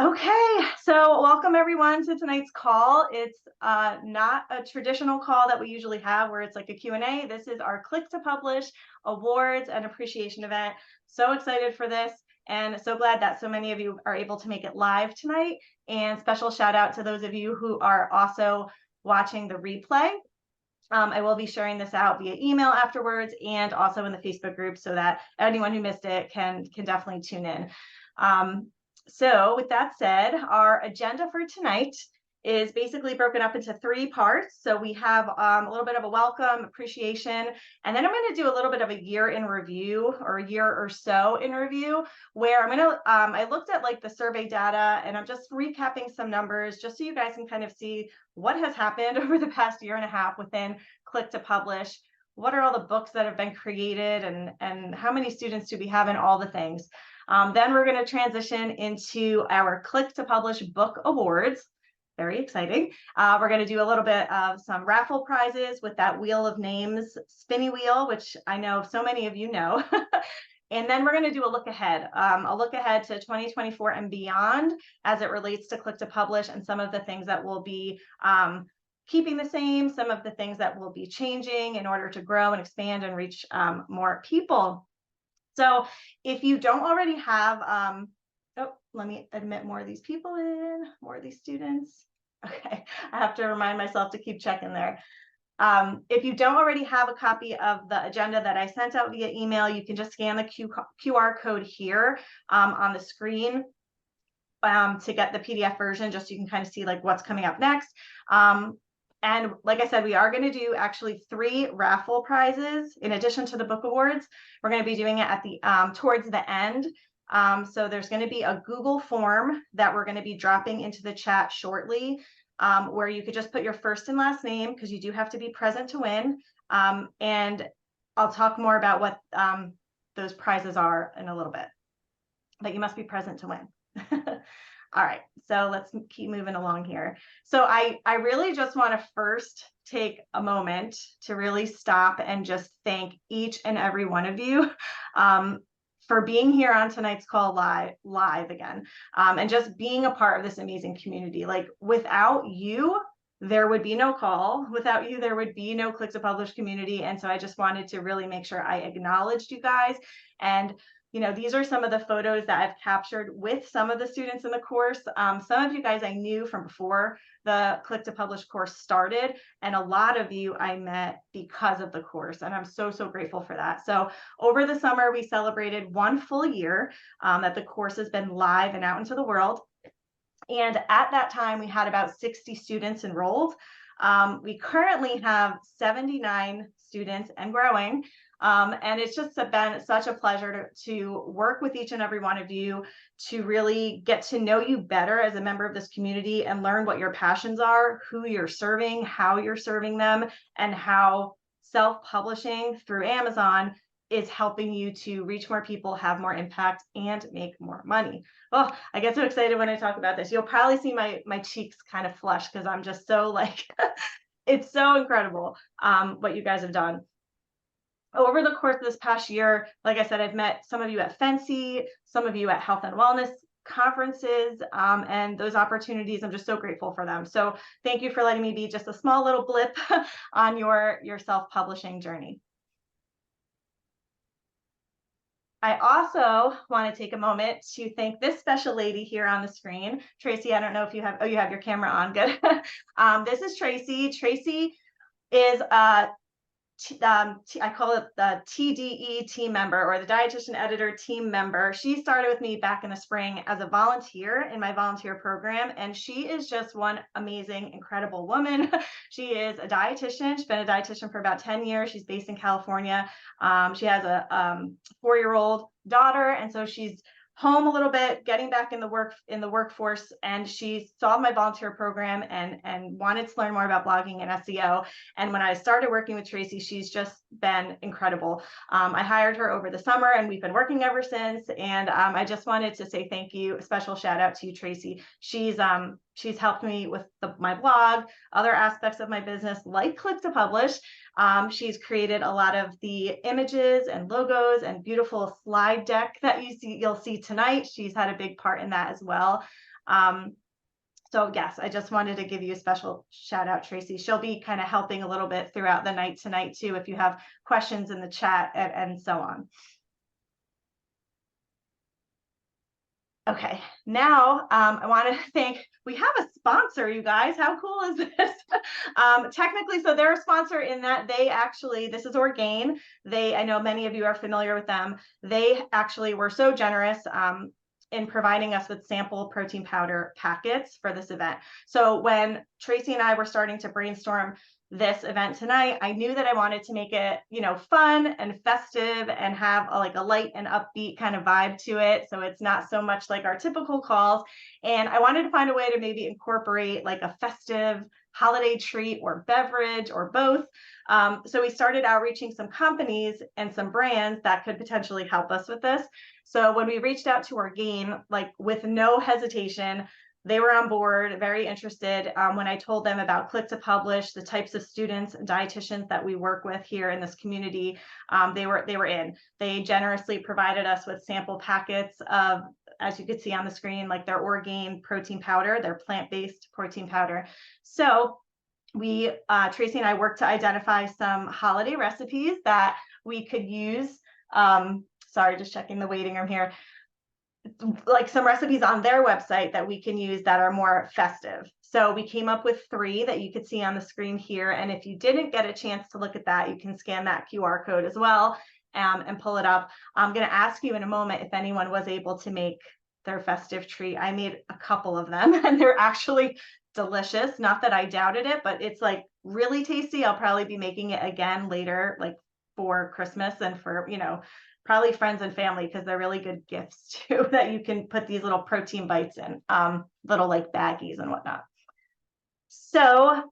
Okay, so welcome everyone to tonight's call. It's not a traditional call that we usually have where it's like a Q&A. This is our Click to Publish Awards and Appreciation event. So excited for this and so glad that so many of you are able to make it live tonight. And special shout out to those of you who are also watching the replay. I will be sharing this out via email afterwards and also in the Facebook group so that anyone who missed it can definitely tune in. So with that said, our agenda for tonight is basically broken up into three parts. So we have a little bit of a welcome, appreciation, and then I'm going to do a little bit of a year in review or a year or so in review where I'm going to, I looked at like the survey data and I'm just recapping some numbers just so you guys can kind of see what has happened over the past year and a half within Click to Publish. What are all the books that have been created and how many students do we have and all the things. Then we're going to transition into our Click to Publish Book Awards. Very exciting. We're going to do a little bit of some raffle prizes with that wheel of names spinny wheel, which I know so many of you know. And then we're going to do a look ahead to 2024 and beyond as it relates to Click to Publish and some of the things that will be keeping the same, some of the things that will be changing in order to grow and expand and reach more people. So if you don't already have, let me admit more of these people in, more of these students. Okay, I have to remind myself to keep checking there. If you don't already have a copy of the agenda that I sent out via email, you can just scan the QR code here on the screen to get the PDF version, just so you can kind of see like what's coming up next. And like I said, we are going to do actually 3 raffle prizes in addition to the book awards. We're going to be doing it at the towards the end. So there's going to be a Google form that we're going to be dropping into the chat shortly, where you could just put your first and last name because you do have to be present to win. And I'll talk more about what those prizes are in a little bit, but you must be present to win. All right, so let's keep moving along here. So I really just want to first take a moment to really stop and just thank each and every one of you for being here on tonight's call live again, and just being a part of this amazing community. Like without you, there would be no call. Without you, there would be no Click to Publish community. And so I just wanted to really make sure I acknowledged you guys. And these are some of the photos that I've captured with some of the students in the course. Some of you guys I knew from before the Click to Publish course started, and a lot of you I met because of the course, and I'm so grateful for that. So over the summer, we celebrated 1 full year that the course has been live and out into the world. And at that time, we had about 60 students enrolled. We currently have 79 students and growing. And it's just been such a pleasure to work with each and every one of you, to really get to know you better as a member of this community and learn what your passions are, who you're serving, how you're serving them, and how self-publishing through Amazon is helping you to reach more people, have more impact, and make more money. Oh, I get so excited when I talk about this. You'll probably see my cheeks kind of flush because I'm just so like, it's so incredible what you guys have done. Over the course of this past year, like I said, I've met some of you at FNCE, some of you at health and wellness conferences, and those opportunities, I'm just so grateful for them. So thank you for letting me be just a small little blip on your self-publishing journey. I also want to take a moment to thank this special lady here on the screen. Tracy, I don't know if you have, you have your camera on, good. This is Tracy. Tracy is I call it the TDE team member, or the dietitian editor team member. She started with me back in the spring as a volunteer in my volunteer program, and she is just one amazing, incredible woman. She is a dietitian. She's been a dietitian for about 10 years. She's based in California. She has a 4-year-old daughter, and so she's home a little bit, getting back in the workforce, and she saw my volunteer program and wanted to learn more about blogging and SEO. And when I started working with Tracy, she's just been incredible. I hired her over the summer, and we've been working ever since. And I just wanted to say thank you, a special shout out to you, Tracy. She's helped me with my blog, other aspects of my business, like Click to Publish. She's created a lot of the images and logos and beautiful slide deck that you'll see tonight. She's had a big part in that as well. So yes, I just wanted to give you a special shout out, Tracy. She'll be kind of helping a little bit throughout the night tonight too, if you have questions in the chat and so on. Okay, now I want to thank, we have a sponsor, you guys. How cool is this? Technically, so they're a sponsor in that they actually, this is Orgain. I know many of you are familiar with them. They actually were so generous in providing us with sample protein powder packets for this event. So when Tracy and I were starting to brainstorm this event tonight, I knew that I wanted to make it, fun and festive and have a light and upbeat kind of vibe to it. So it's not so much like our typical calls. And I wanted to find a way to maybe incorporate like a festive holiday treat or beverage or both. So we started outreaching some companies and some brands that could potentially help us with this. So when we reached out to Orgain, like with no hesitation, they were on board, very interested. When I told them about Click to Publish, the types of students and dietitians that we work with here in this community, they were in. They generously provided us with sample packets of, as you could see on the screen, like their Orgain protein powder, their plant-based protein powder. So we, Tracy and I, worked to identify some holiday recipes that we could use. Sorry, just checking the waiting room here. Like some recipes on their website that we can use that are more festive. So we came up with 3 that you could see on the screen here. And if you didn't get a chance to look at that, you can scan that QR code as well and pull it up. I'm going to ask you in a moment if anyone was able to make their festive treat. I made a couple of them and they're actually delicious. Not that I doubted it, but it's like really tasty. I'll probably be making it again later, like for Christmas and for, probably friends and family, because they're really good gifts too, that you can put these little protein bites in, little like baggies and whatnot. So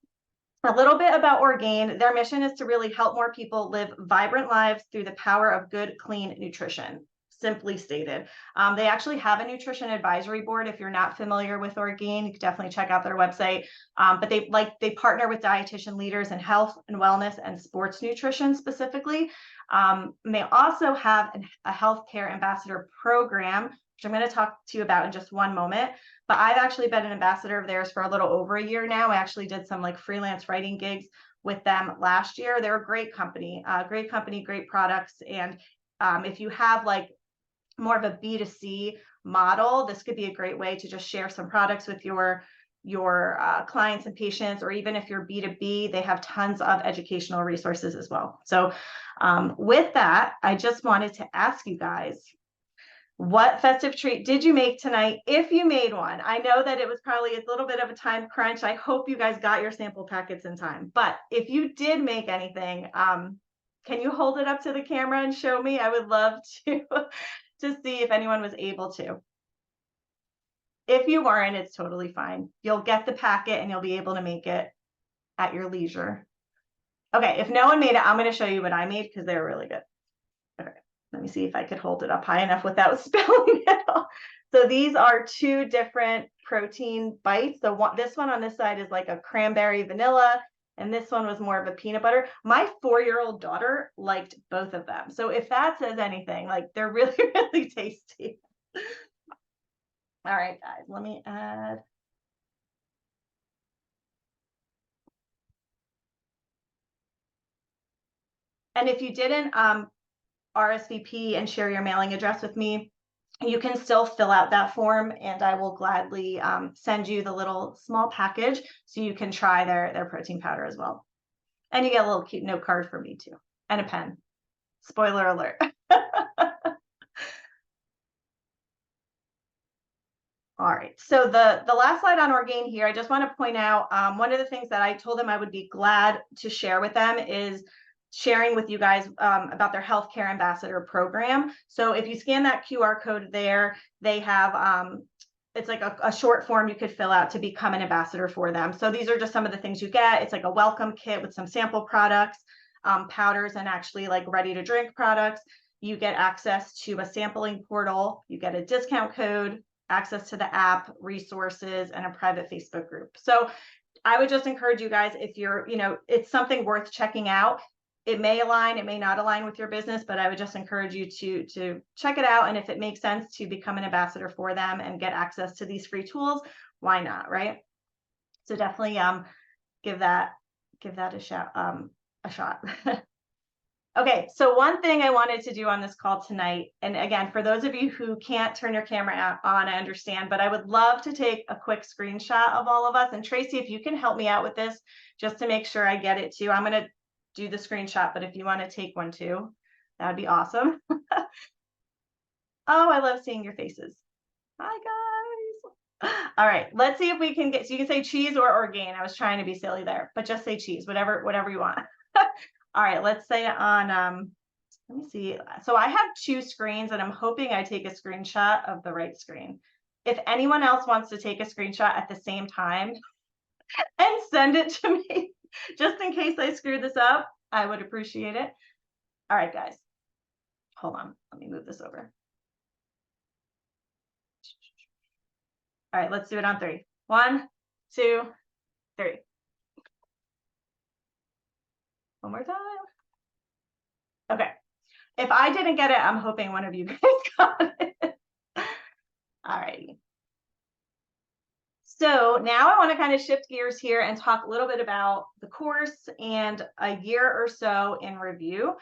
a little bit about Orgain. Their mission is to really help more people live vibrant lives through the power of good, clean nutrition. Simply stated. They actually have a nutrition advisory board. If you're not familiar with Orgain, you can definitely check out their website. But they partner with dietitian leaders in health and wellness and sports nutrition specifically. They also have a healthcare ambassador program, which I'm going to talk to you about in just one moment. But I've actually been an ambassador of theirs for a little over a year now. I actually did some like freelance writing gigs with them last year. They're a great company, great products. And if you have like more of a B2C model, this could be a great way to just share some products with your clients and patients, or even if you're B2B, they have tons of educational resources as well. So with that, I just wanted to ask you guys, what festive treat did you make tonight? If you made one, I know that it was probably a little bit of a time crunch. I hope you guys got your sample packets in time, but if you did make anything, can you hold it up to the camera and show me? I would love to see if anyone was able to. If you weren't, it's totally fine. You'll get the packet and you'll be able to make it at your leisure. Okay, if no one made it, I'm going to show you what I made because they're really good. Okay, let me see if I could hold it up high enough without spilling it all. So these are 2 different protein bites. So this one on this side is like a cranberry vanilla, and this one was more of a peanut butter. My 4-year-old daughter liked both of them. So if that says anything, like they're really, really tasty. All right, guys, let me add. And if you didn't RSVP and share your mailing address with me, you can still fill out that form and I will gladly send you the little small package so you can try their protein powder as well. And you get a little cute note card from me too, and a pen. Spoiler alert. All right, so the last slide on Orgain here, I just want to point out one of the things that I told them I would be glad to share with them is sharing with you guys about their healthcare ambassador program. So if you scan that QR code there, they have it's like a short form you could fill out to become an ambassador for them. So these are just some of the things you get. It's like a welcome kit with some sample products, powders, and actually like ready to drink products. You get access to a sampling portal. You get a discount code, access to the app, resources, and a private Facebook group. So I would just encourage you guys, if you're, it's something worth checking out. it may align, it may not align with your business, but I would just encourage you to check it out. And if it makes sense to become an ambassador for them and get access to these free tools, why not, right? So definitely give that a shot. Okay, so one thing I wanted to do on this call tonight, and again, for those of you who can't turn your camera on, I understand, but I would love to take a quick screenshot of all of us. And Tracy, if you can help me out with this, just to make sure I get it too. I'm going to do the screenshot, but if you want to take one too, that would be awesome. Oh, I love seeing your faces. Hi, guys. All right, let's see if we can get, so you can say cheese or Orgain. I was trying to be silly there, but just say cheese, whatever you want. All right, let's say on, let me see. So I have two screens and I'm hoping I take a screenshot of the right screen. If anyone else wants to take a screenshot at the same time and send it to me, just in case I screwed this up, I would appreciate it. All right, guys, hold on. Let me move this over. All right, let's do it on 3. 1, 2, 3. One more time. Okay. If I didn't get it, I'm hoping one of you guys got it. All righty. So now I want to kind of shift gears here and talk a little bit about the course and a year or so in review.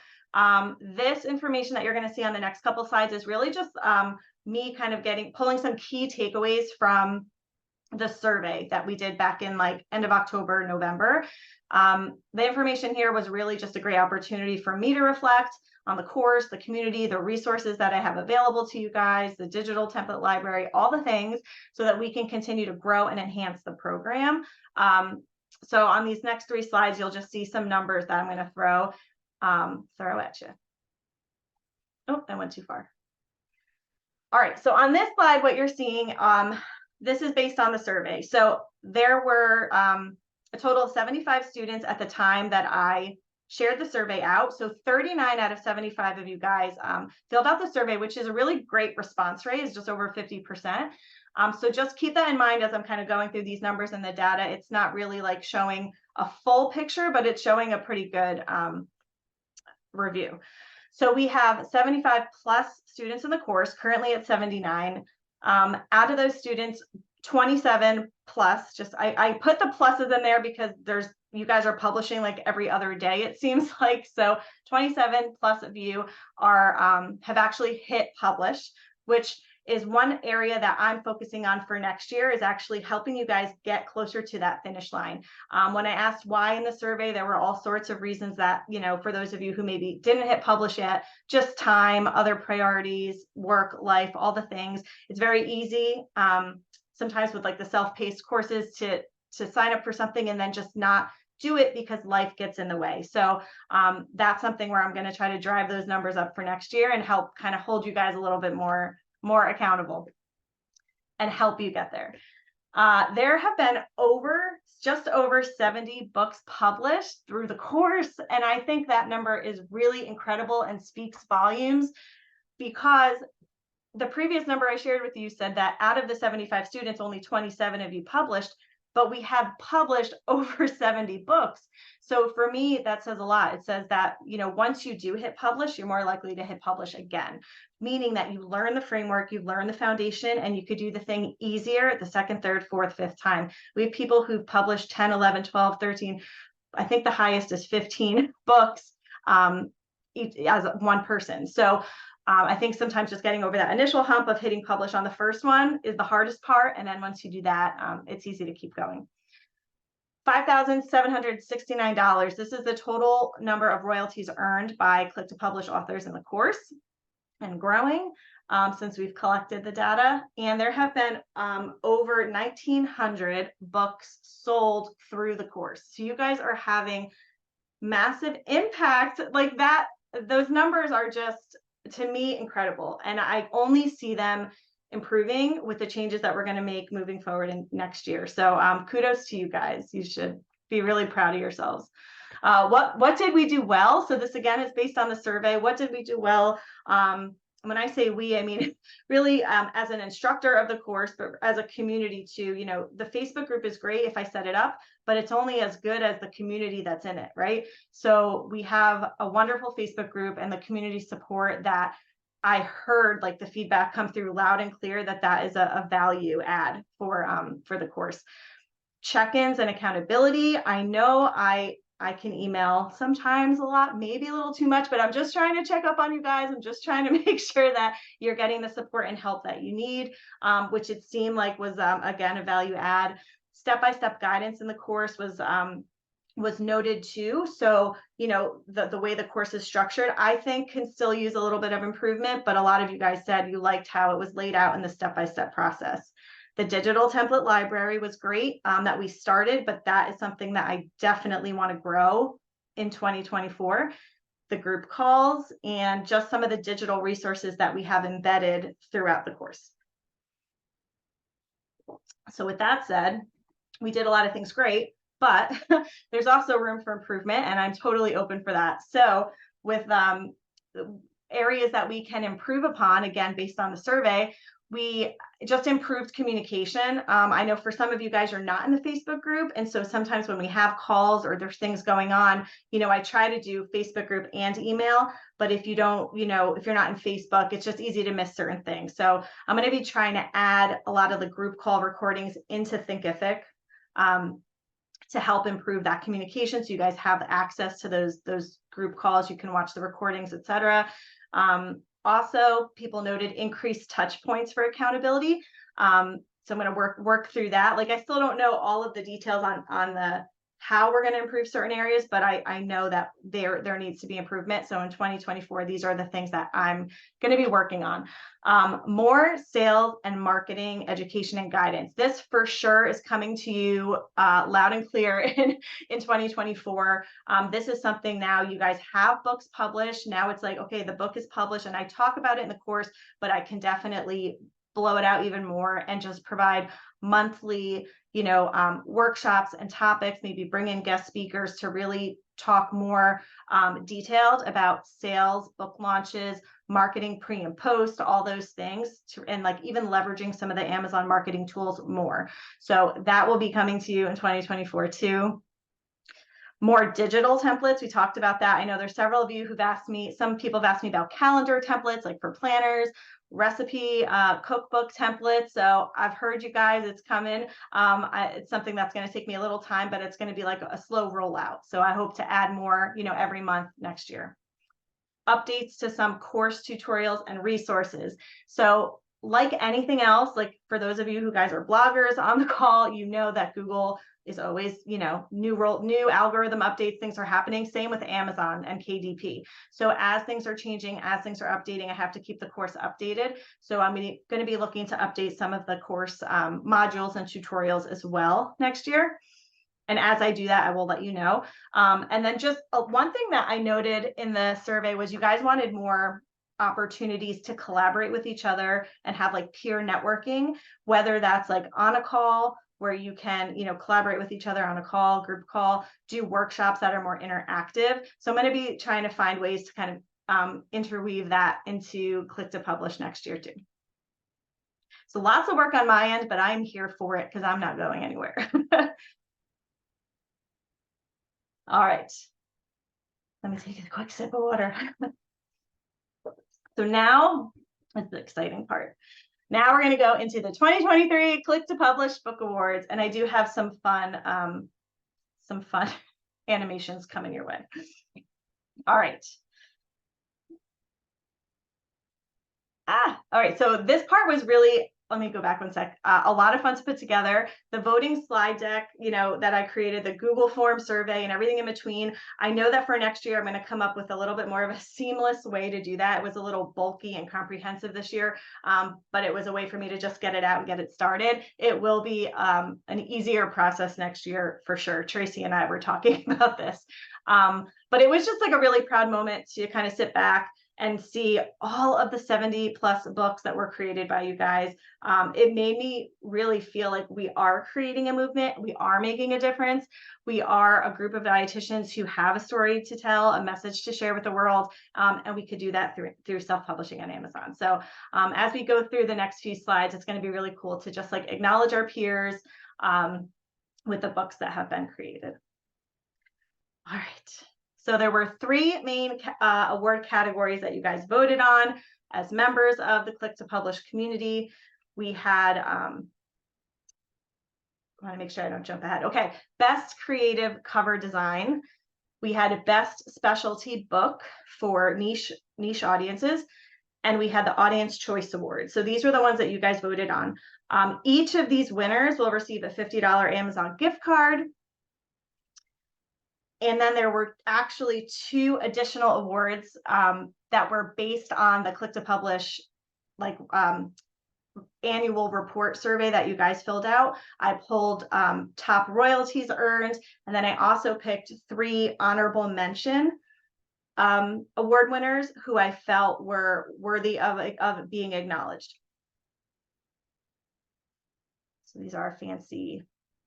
This information that you're going to see on the next couple slides is really just me kind of pulling some key takeaways from the survey that we did back in like end of October, November. The information here was really just a great opportunity for me to reflect on the course, the community, the resources that I have available to you guys, the digital template library, all the things, so that we can continue to grow and enhance the program. So on these next 3 slides, you'll just see some numbers that I'm going to throw at you. Oh, I went too far. All right, so on this slide, what you're seeing, this is based on the survey. So there were a total of 75 students at the time that I shared the survey out. So 39 out of 75 of you guys filled out the survey, which is a really great response rate. It's just over 50%. So just keep that in mind as I'm kind of going through these numbers and the data. It's not really like showing a full picture, but it's showing a pretty good review. So we have 75 plus students in the course, currently at 79. Out of those students, 27 plus, just I put the pluses in there because you guys are publishing like every other day, it seems like. So 27 plus of you are have actually hit publish, which is one area that I'm focusing on for next year, is actually helping you guys get closer to that finish line. When I asked why in the survey, there were all sorts of reasons that, you know, for those of you who maybe didn't hit publish yet, just time, other priorities, work, life, all the things. It's very easy sometimes with like the self-paced courses to sign up for something and then just not do it because life gets in the way. So that's something where I'm going to try to drive those numbers up for next year and help kind of hold you guys a little bit more accountable and help you get there. There have been just over 70 books published through the course. And I think that number is really incredible and speaks volumes, because the previous number I shared with you said that out of the 75 students, only 27 of you published, but we have published over 70 books. So for me, that says a lot. It says that, you know, once you do hit publish, you're more likely to hit publish again, meaning that you learn the framework, you've learned the foundation, and you could do the thing easier the second, third, fourth, fifth time. We have people who've published 10, 11, 12, 13. I think the highest is 15 books as one person. So I think sometimes just getting over that initial hump of hitting publish on the first one is the hardest part. And then once you do that, it's easy to keep going. $5,769. This is the total number of royalties earned by Click to Publish authors in the course, and growing since we've collected the data. And there have been over 1,900 books sold through the course. So you guys are having massive impact like that. Those numbers are just, to me, incredible. And I only see them improving with the changes that we're going to make moving forward in next year. So kudos to you guys. You should be really proud of yourselves. What did we do well? So this again is based on the survey. What did we do well? when I say we, I mean really as an instructor of the course, but as a community too. The Facebook group is great if I set it up, but it's only as good as the community that's in it, right? So we have a wonderful Facebook group and the community support that I heard like the feedback come through loud and clear that is a value add for the course. Check-ins and accountability. I know I can email sometimes a lot, maybe a little too much, but I'm just trying to check up on you guys. I'm just trying to make sure that you're getting the support and help that you need, which it seemed like was, again, a value add. Step-by-step guidance in the course was noted too. So, the way the course is structured, I think can still use a little bit of improvement, but a lot of you guys said you liked how it was laid out in the step-by-step process. The digital template library was great that we started, but that is something that I definitely want to grow in 2024. The group calls and just some of the digital resources that we have embedded throughout the course. So with that said, we did a lot of things great, but there's also room for improvement, and I'm totally open for that. So with areas that we can improve upon, again, based on the survey, we just improved communication. I know for some of you guys, you're not in the Facebook group. And so sometimes when we have calls or there's things going on, I try to do Facebook group and email. But if you don't, if you're not in Facebook, it's just easy to miss certain things. So I'm going to be trying to add a lot of the group call recordings into Thinkific to help improve that communication. So you guys have access to those group calls. You can watch the recordings, et cetera. Also, people noted increased touch points for accountability. So I'm going to work through that. Like, I still don't know all of the details on the how we're going to improve certain areas, but I know that there needs to be improvement. So in 2024, these are the things that I'm going to be working on. More sales and marketing education and guidance. This for sure is coming to you loud and clear in 2024. This is something now you guys have books published. Now it's like, okay, the book is published and I talk about it in the course, but I can definitely blow it out even more and just provide monthly workshops and topics, maybe bring in guest speakers to really talk more detailed about sales, book launches, marketing pre and post, all those things, and like even leveraging some of the Amazon marketing tools more. So that will be coming to you in 2024 too. More digital templates. We talked about that. I know there's several of you who've asked me, some people have asked me about calendar templates, like for planners, recipe, cookbook templates. So I've heard you guys, it's coming. It's something that's going to take me a little time, but it's going to be like a slow rollout. So I hope to add more, every month next year. Updates to some course tutorials and resources. So like anything else, like for those of you who guys are bloggers on the call, that Google is always, new algorithm updates, things are happening. Same with Amazon and KDP. So as things are changing, as things are updating, I have to keep the course updated. So I'm going to be looking to update some of the course modules and tutorials as well next year. And as I do that, I will let you know. And then just one thing that I noted in the survey was you guys wanted more opportunities to collaborate with each other and have like peer networking, whether that's like on a call where you can, collaborate with each other on a call, group call, do workshops that are more interactive. So I'm going to be trying to find ways to kind of interweave that into Click to Publish next year too. So lots of work on my end, but I'm here for it because I'm not going anywhere. All right. Let me take a quick sip of water. So now is the exciting part. Now we're going to go into the 2023 Click to Publish Book Awards, and I do have some fun animations coming your way. All right. All right. So this part was really, let me go back one sec. A lot of fun to put together. The voting slide deck, that I created, the Google form survey and everything in between. I know that for next year, I'm going to come up with a little bit more of a seamless way to do that. It was a little bulky and comprehensive this year, but it was a way for me to just get it out and get it started. It will be an easier process next year for sure. Tracy and I were talking about this, but it was just like a really proud moment to kind of sit back, and see all of the 70+ books that were created by you guys. It made me really feel like we are creating a movement. We are making a difference. We are a group of dietitians who have a story to tell, a message to share with the world, and we could do that through self-publishing on Amazon. So as we go through the next few slides, it's going to be really cool to just like acknowledge our peers with the books that have been created. All right. So there were 3 main award categories that you guys voted on as members of the Click to Publish community. We had, I want to make sure I don't jump ahead. Okay, best creative cover design. We had a best specialty book for niche audiences, and we had the Audience Choice Award. So these were the ones that you guys voted on. Each of these winners will receive a $50 Amazon gift card. And then there were actually 2 additional awards that were based on the Click to Publish like annual report survey that you guys filled out. I pulled top royalties earned, and then I also picked 3 honorable mention award winners who I felt were worthy of being acknowledged. So these are fancy.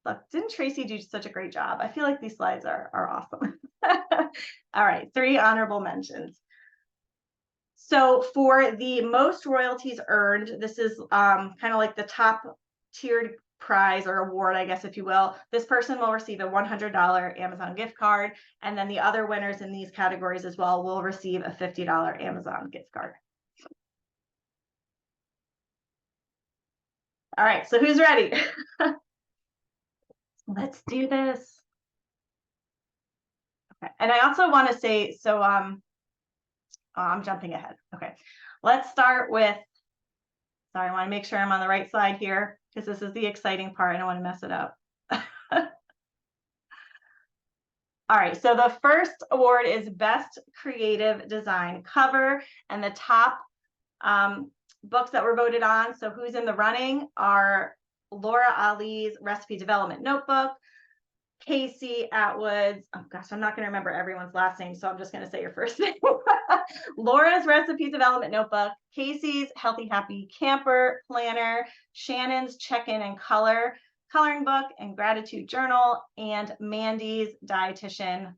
Look, didn't Tracy do such a great job? I feel like these slides are awesome. All right, 3 honorable mentions. So for the most royalties earned, this is kind of like the top tiered prize or award, I guess, if you will. This person will receive a $100 Amazon gift card, and then the other winners in these categories as well will receive a $50 Amazon gift card. All right, so who's ready? Let's do this. Okay, and I also want to say, so I'm jumping ahead. Okay, let's start with, sorry, I want to make sure I'm on the right slide here because this is the exciting part. I don't want to mess it up. All right, so the first award is Best Creative Design Cover, and the top books that were voted on, so who's in the running, are Laura Ali's Recipe Development Notebook, Casey Atwood's, oh gosh, I'm not going to remember everyone's last name, so I'm just going to say your first name. Laura's Recipe Development Notebook, Casey's Healthy Happy Camper Planner, Shannon's Check-In and Coloring Book and Gratitude Journal, and Mandy's Dietitian.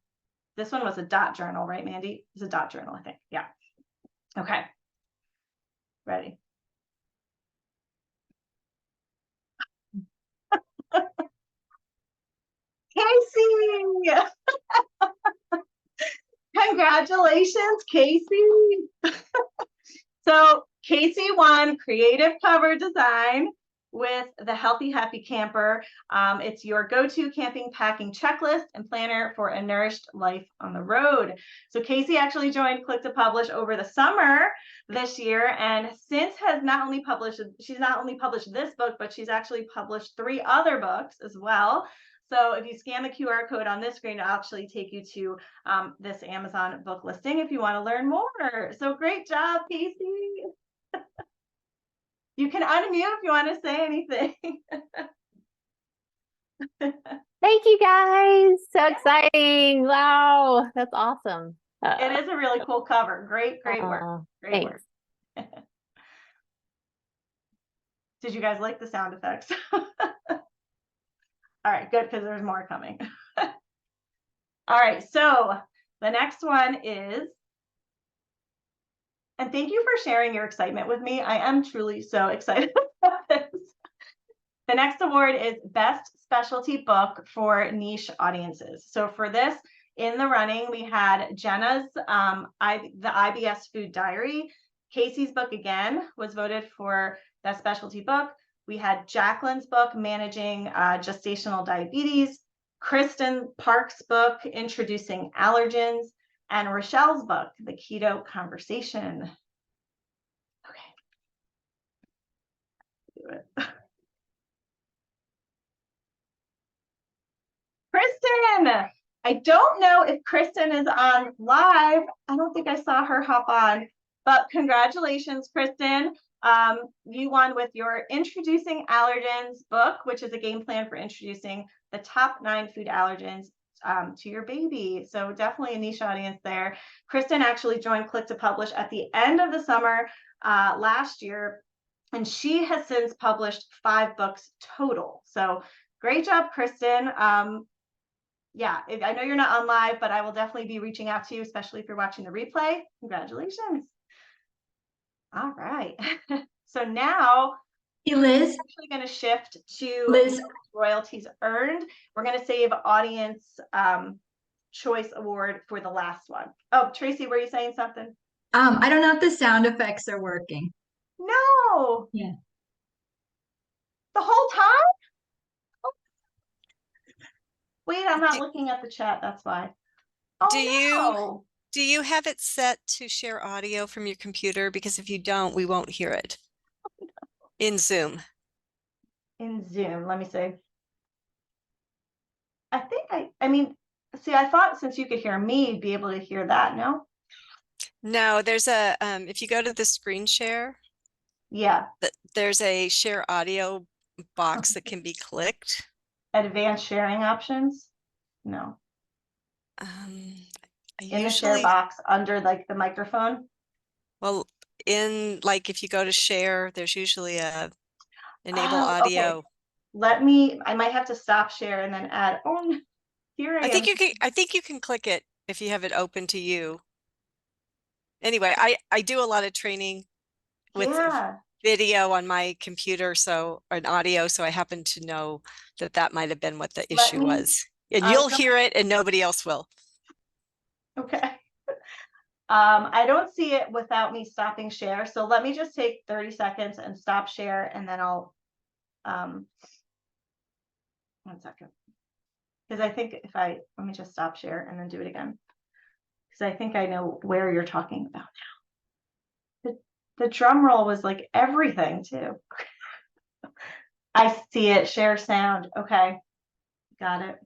This one was a dot journal, right, Mandy? It's a dot journal, I think. Yeah. Okay. Ready? Casey! Congratulations, Casey! So Casey won Creative Cover Design with the Healthy Happy Camper. It's your go-to camping packing checklist and planner for a nourished life on the road. So Casey actually joined Click to Publish over the summer this year, and since has not only published, she's not only published this book, but she's actually published 3 other books as well. So if you scan the QR code on this screen, it'll actually take you to this Amazon book listing if you want to learn more. So great job, Casey. You can unmute if you want to say anything. Thank you guys. So exciting. Wow. That's awesome. It is a really cool cover. Great work. Great thanks. work. Did you guys like the sound effects? All right, good, because there's more coming. All right, so the next one is, and thank you for sharing your excitement with me. I am truly so excited about this. The next award is Best Specialty Book for Niche Audiences. So for this, in the running, we had Jenna's the IBS Food Diary. Casey's book again was voted for Best Specialty Book. We had Jacqueline's book, Managing Gestational Diabetes, Kristen Park's book, Introducing Allergens, and Rochelle's book, The Keto Conversation. Okay. Do it. Kristen! I don't know if Kristen is on live. I don't think I saw her hop on, but congratulations, Kristen. You won with your Introducing Allergens book, which is a game plan for introducing the top 9 food allergens to your baby. So definitely a niche audience there. Kristen actually joined Click to Publish at the end of the summer last year, and she has since published 5 books total. So great job, Kristen. Yeah, I know you're not on live, but I will definitely be reaching out to you, especially if you're watching the replay. Congratulations. All right. So now Hey, Liz. we're actually going to shift to Liz. royalties earned. We're going to save audience choice award for the last one. Oh, Tracy, were you saying something? I don't know if the sound effects are working. No. Yeah. The whole time? Oh. Wait, I'm not looking at the chat. That's why. Oh, Do you have it set to share audio from your computer? Because if you don't, we won't hear it in Zoom. In Zoom, let me see. I think I mean, see, I thought since you could hear me, you'd be able to hear that, no? No, there's a, if you go to the screen share, Yeah, there's a share audio box that can be clicked. advanced sharing options? No. I In the share usually, box under like the microphone? well, like if you go to share, there's usually a enable Oh, okay. audio. I might have to stop share and then add, oh, here I am. I think you can click it if you have it open to you. Anyway, I do a lot of training with Yeah, video on my computer, so an audio, so I happen to know that that might have been what the Let issue me- was. And I'm you'll gonna- hear it and nobody else will. okay. I don't see it without me stopping share. So let me just take 30 seconds and stop share, and then I'll, 1 second. Because I think let me just stop share and then do it again. Because I think I know where you're talking about now. The drum roll was like everything too. I see it, share sound. Okay, got it.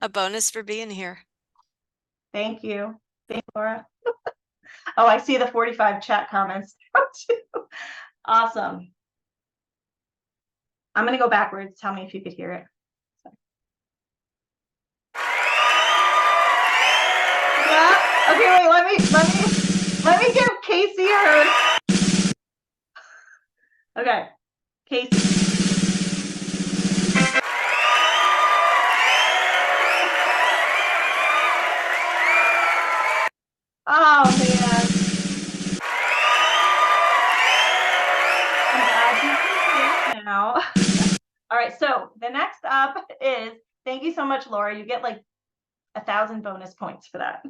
A bonus for being here. Thank you. Thank you, Laura. Oh, I see the 45 chat comments too. Awesome. I'm gonna go backwards. Tell me if you could hear it. Yeah. Okay, wait, let me give Casey her. Okay. Casey. Oh man. I'm glad you can hear it now. All right, so the next up is, thank you so much, Laura. You get like 1,000 bonus points for that.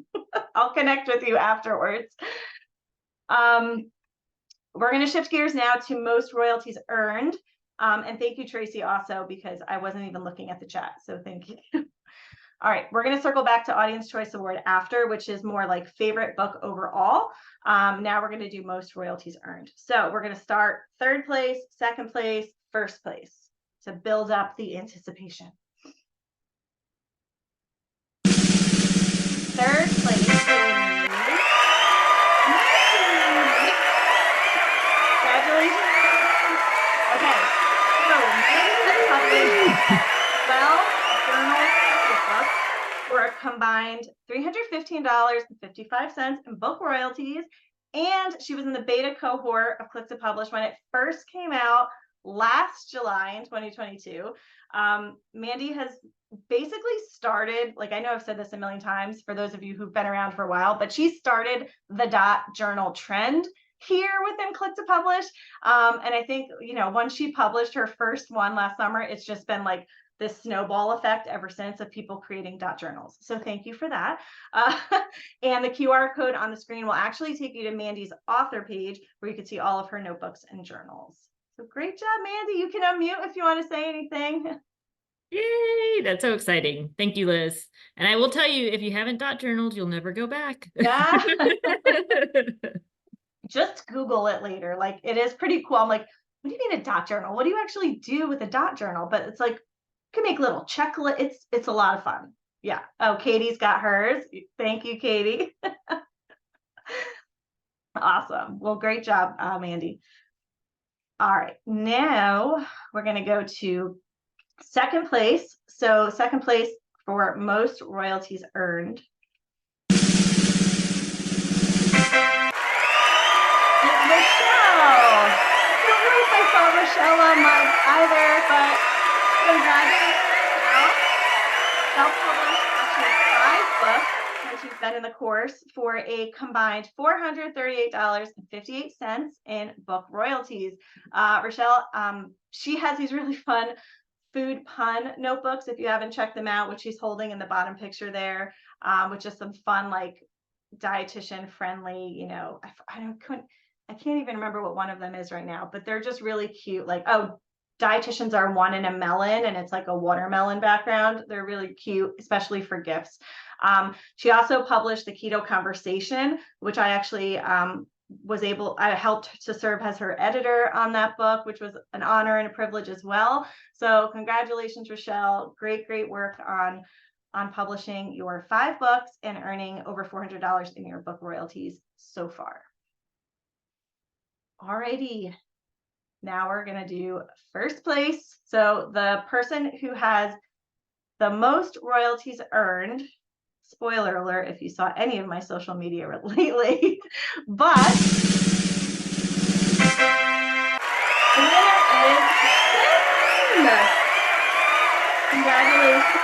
I'll connect with you afterwards. We're going to shift gears now to most royalties earned. And thank you, Tracy, also, because I wasn't even looking at the chat. So thank you. All right, we're going to circle back to Audience Choice Award after, which is more like favorite book overall. Now we're going to do most royalties earned. So we're going to start 3rd place, 2nd place, 1st place to build up the anticipation. 3rd place is... Congratulations. Okay, so well, journal book for a combined $315.55 in book royalties, and she was in the beta cohort of Click to Publish when it first came out last July in 2022. Mandy has basically started, like, I know I've said this a million times for those of you who've been around for a while, but she started the dot journal trend here within Click to Publish. And I think, you know, once she published her first one last summer, it's just been like this snowball effect ever since of people creating dot journals. So thank you for that. And the QR code on the screen will actually take you to Mandy's author page where you can see all of her notebooks and journals. So great job, Mandy. You can unmute if you want to say anything. Yay, that's so exciting. Thank you, Liz. And I will tell you, if you haven't dot journaled, you'll never go back. Yeah. Just Google it later. Like, it is pretty cool. I'm like, what do you mean a dot journal? What do you actually do with a dot journal? But it's like, you can make little checklist. It's a lot of fun. Yeah. Oh, Katie's got hers. Thank you, Katie. Awesome. Well, great job, Mandy. All right, now we're going to go to 2nd place. So 2nd place for most royalties earned. Michelle. I don't know if I saw Michelle on mine either, but congratulations, Michelle. Self-published actually 5 books since she's been in the course for a combined $438.58 in book royalties. Rochelle, she has these really fun food pun notebooks, if you haven't checked them out, which she's holding in the bottom picture there, with just some fun, like dietitian friendly, you know, I can't even remember what one of them is right now, but they're just really cute. Like, oh, dietitians are one in a melon, and it's like a watermelon background. They're really cute, especially for gifts. She also published the Keto Conversation, which I actually I helped to serve as her editor on that book, which was an honor and a privilege as well. So congratulations, Rochelle. Great work on publishing your 5 books and earning over $400 in your book royalties so far. Alrighty, now we're gonna do first place. So the person who has the most royalties earned, spoiler alert if you saw any of my social media lately, but the winner is Shannon. Congratulations.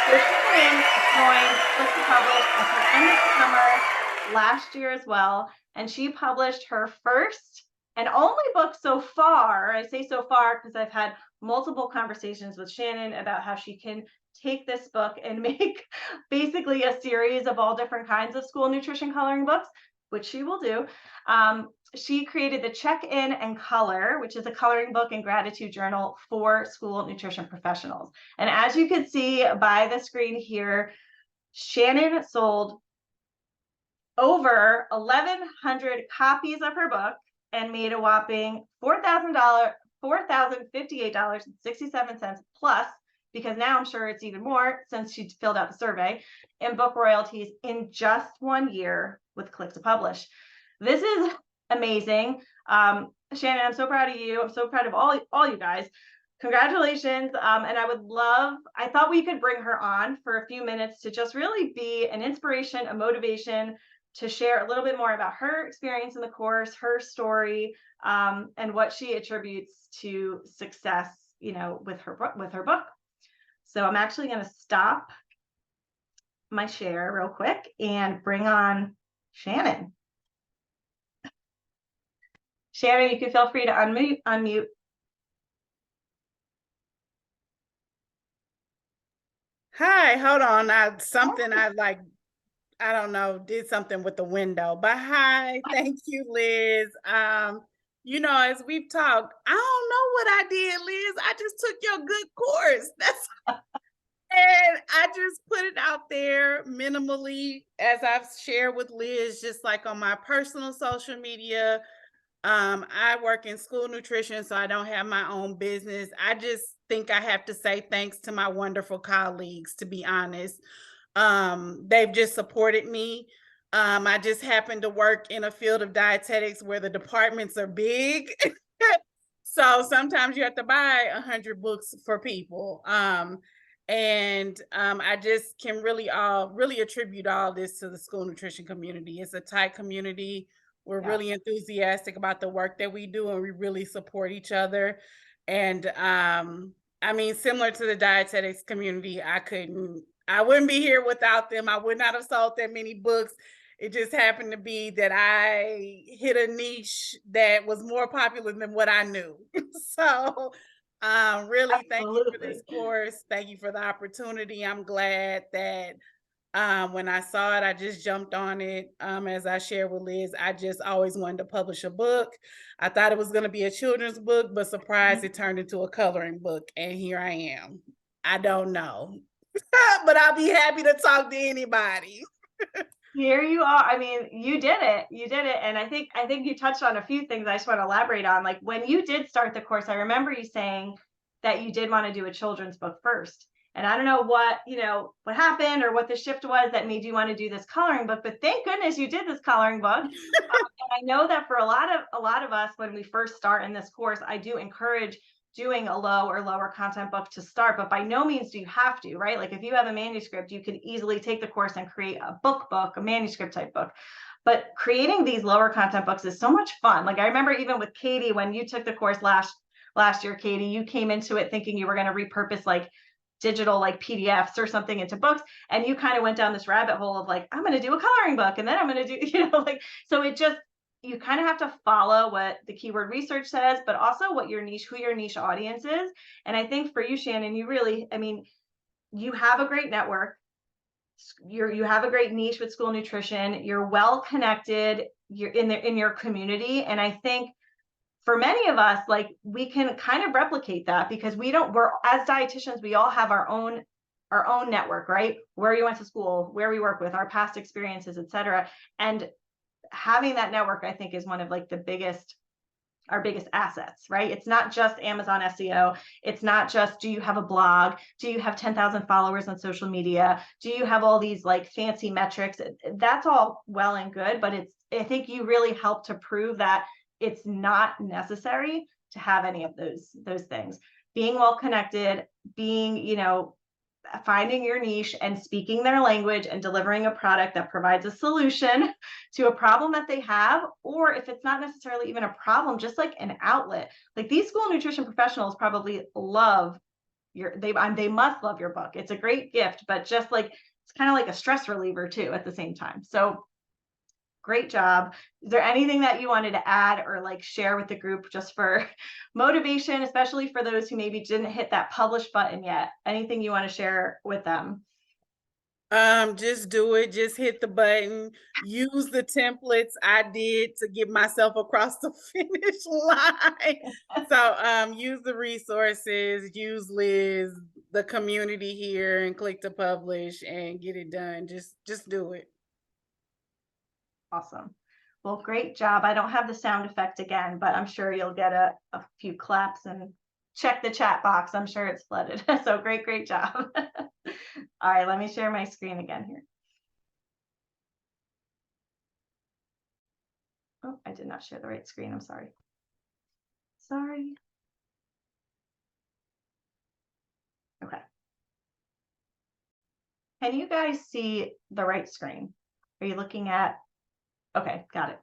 So Shannon joined Click to Publish at the end of the summer last year as well, and she published her first and only book so far. I say so far because I've had multiple conversations with Shannon about how she can take this book and make basically a series of all different kinds of school nutrition coloring books, which she will do. She created the Check-In and Color, which is a coloring book and gratitude journal for school nutrition professionals. And as you can see by the screen here, Shannon sold over 1,100 copies of her book and made a whopping $4,058.67 plus, because now I'm sure it's even more since she filled out the survey, in book royalties in just 1 year with Click to Publish. This is amazing. Shannon, I'm so proud of you. I'm so proud of all you guys. Congratulations. And I thought we could bring her on for a few minutes to just really be an inspiration, a motivation, to share a little bit more about her experience in the course, her story, and what she attributes to success, you know, with her book. So I'm actually going to stop my share real quick and bring on Shannon. Shannon, you can feel free to unmute. Hi, hold on. I don't know, did something with the window. But hi, thank you, Liz. You know, as we've talked, I don't know what I did, Liz. I just took your good course. And I just put it out there minimally, as I've shared with Liz, just like on my personal social media. I work in school nutrition, so I don't have my own business. I just think I have to say thanks to my wonderful colleagues, to be honest. They've just supported me. I just happen to work in a field of dietetics where the departments are big. So sometimes you have to buy 100 books for people. I just can really attribute all this to the school nutrition community. It's a tight community. We're really enthusiastic about the work that we do, and we really support each other. And I mean, similar to the dietetics community, I wouldn't be here without them. I would not have sold that many books. It just happened to be that I hit a niche that was more popular than what I knew. So really, thank you for this course. Thank you for the opportunity. I'm glad that when I saw it, I just jumped on it. As I shared with Liz, I just always wanted to publish a book. I thought it was going to be a children's book, but surprised it turned into a coloring book. And here I am. I don't know, but I'll be happy to talk to anybody. Here you are. I mean, you did it. And I think you touched on a few things I just want to elaborate on. Like when you did start the course, I remember you saying that you did want to do a children's book first. And I don't know what happened or what the shift was that made you want to do this coloring book, but thank goodness you did this coloring book. And I know that for a lot of us, when we first start in this course, I do encourage doing a low or lower content book to start, but by no means do you have to, right? Like if you have a manuscript, you could easily take the course and create a book, a manuscript type book. But creating these lower content books is so much fun. Like I remember even with Katie, when you took the course last year, Katie, you came into it thinking you were going to repurpose like digital like PDFs or something into books, and you kind of went down this rabbit hole of like, I'm going to do a coloring book, and then I'm going to do, like, so it just, you kind of have to follow what the keyword research says, but also what your niche, who your niche audience is. And I think for you, Shannon, you really, I mean, you have a great network. You have a great niche with school nutrition. You're well connected. You're in your community, and I think for many of us, like we can kind of replicate that because we're as dietitians, we all have our own network, right? Where you went to school, where we work with, our past experiences, etc. And having that network, I think, is one of like our biggest assets, right? It's not just Amazon SEO. It's not just, do you have a blog? Do you have 10,000 followers on social media? Do you have all these like fancy metrics? That's all well and good, but I think you really help to prove that it's not necessary to have any of those things. Being well connected, being, finding your niche and speaking their language and delivering a product that provides a solution to a problem that they have, or if it's not necessarily even a problem, just like an outlet. Like these school nutrition professionals probably love they must love your book. It's a great gift, but just like it's kind of like a stress reliever too at the same time. So great job. Is there anything that you wanted to add or like share with the group just for motivation, especially for those who maybe didn't hit that publish button yet? Anything you want to share with them? Just do it. Just hit the button. Use the templates I did to get myself across the finish line. So use the resources, use Liz, the community here, and click to publish and get it done. Just do it. Awesome. Well, great job. I don't have the sound effect again, but I'm sure you'll get a few claps and check the chat box. I'm sure it's flooded. So great job. All right, let me share my screen again here. Oh, I did not share the right screen. I'm sorry. Okay. Can you guys see the right screen? Are you looking at? Okay, got it.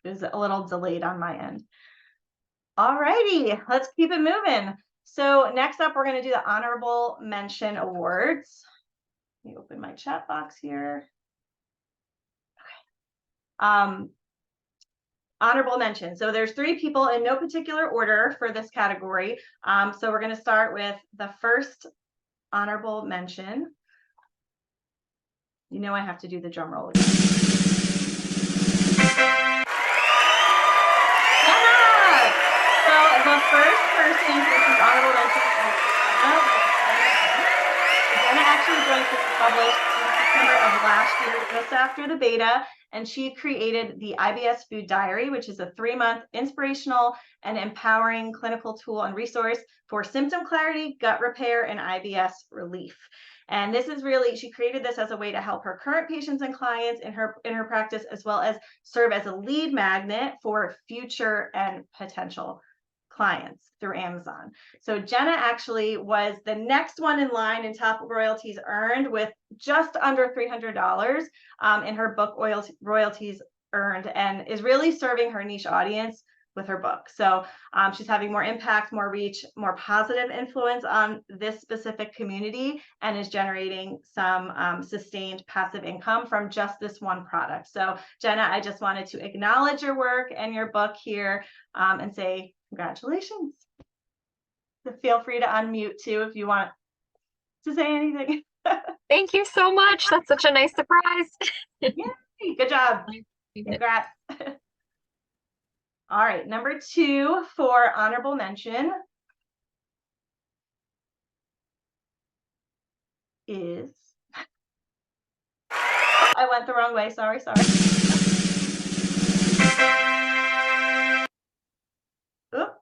It was a little delayed on my end. All righty, let's keep it moving. So next up, we're going to do the honorable mention awards. Let me open my chat box here. Okay. Honorable mention. So there's 3 people in no particular order for this category. So we're going to start with the first honorable mention. I have to do the drum roll again. The first person who is honorable mention is Jenna actually joined Click to Publish in September of last year, just after the beta, and she created the IBS Food Diary, which is a 3-month inspirational and empowering clinical tool and resource for symptom clarity, gut repair, and IBS relief. And this is really, she created this as a way to help her current patients and clients in her practice, as well as serve as a lead magnet for future and potential clients through Amazon. So Jenna actually was the next one in line in top royalties earned with just under $300 in her book royalties earned, and is really serving her niche audience with her book. So she's having more impact, more reach, more positive influence on this specific community, and is generating some sustained passive income from just this one product. So Jenna, I just wanted to acknowledge your work and your book here and say congratulations. So feel free to unmute too if you want to say anything. Thank you so much. That's such a nice surprise. Yay, good job. Congrats. All right, number 2 for honorable mention is, oh, I went the wrong way, sorry. Oop.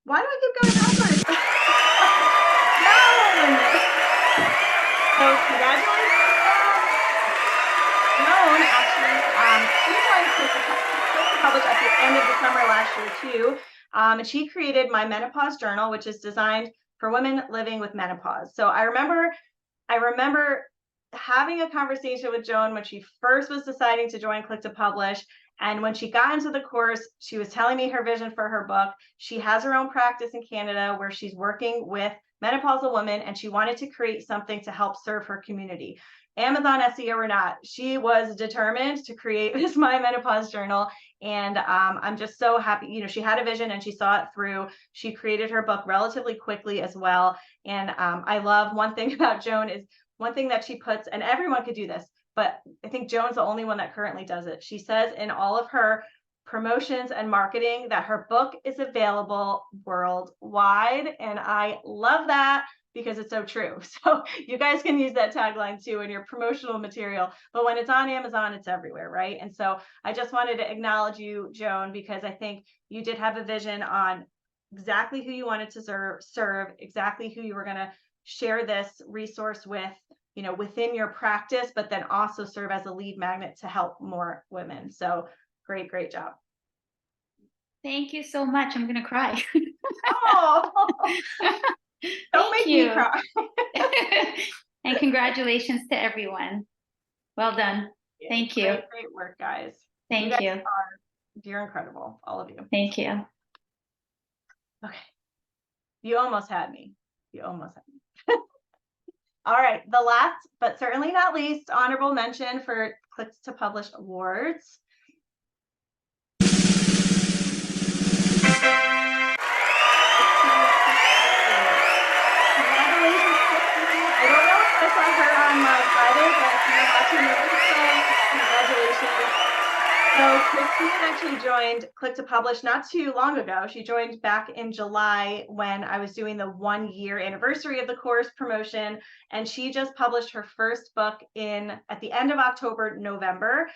Why do I keep going backwards? No! So congratulations. Joan actually, she joined Click to Publish at the end of the summer last year too. And she created my menopause journal, which is designed for women living with menopause. So I remember having a conversation with Joan when she first was deciding to join Click to Publish. And when she got into the course, she was telling me her vision for her book. She has her own practice in Canada where she's working with menopausal women, and she wanted to create something to help serve her community. Amazon SEO or not, she was determined to create this My Menopause Journal. And I'm just so happy. You know, she had a vision and she saw it through. She created her book relatively quickly as well. And I love one thing about Joan is one thing that she puts, and everyone could do this, but I think Joan's the only one that currently does it. She says in all of her promotions and marketing that her book is available worldwide. And I love that because it's so true. So you guys can use that tagline too in your promotional material, but when it's on Amazon, it's everywhere, right? And so I just wanted to acknowledge you, Joan, because I think you did have a vision on exactly who you wanted to serve, exactly who you were going to share this resource with, you know, within your practice, but then also serve as a lead magnet to help more women. So great job. Thank you so much. I'm gonna cry. Oh, don't make Thank me you. cry. And congratulations to everyone. Well done. Thank you. Great work, guys. Thank guys you. You're incredible, all of you. Thank you. Okay. You almost had me. You almost had me. All right. The last, but certainly not least, honorable mention for Clicks to Publish Awards. Congratulations, Christine. I don't know if I saw her on my Friday, but if you're watching the replay, congratulations. So Christine actually joined Click to Publish not too long ago. She joined back in July when I was doing the 1-year anniversary of the course promotion, and she just published her first book at the end of October, November.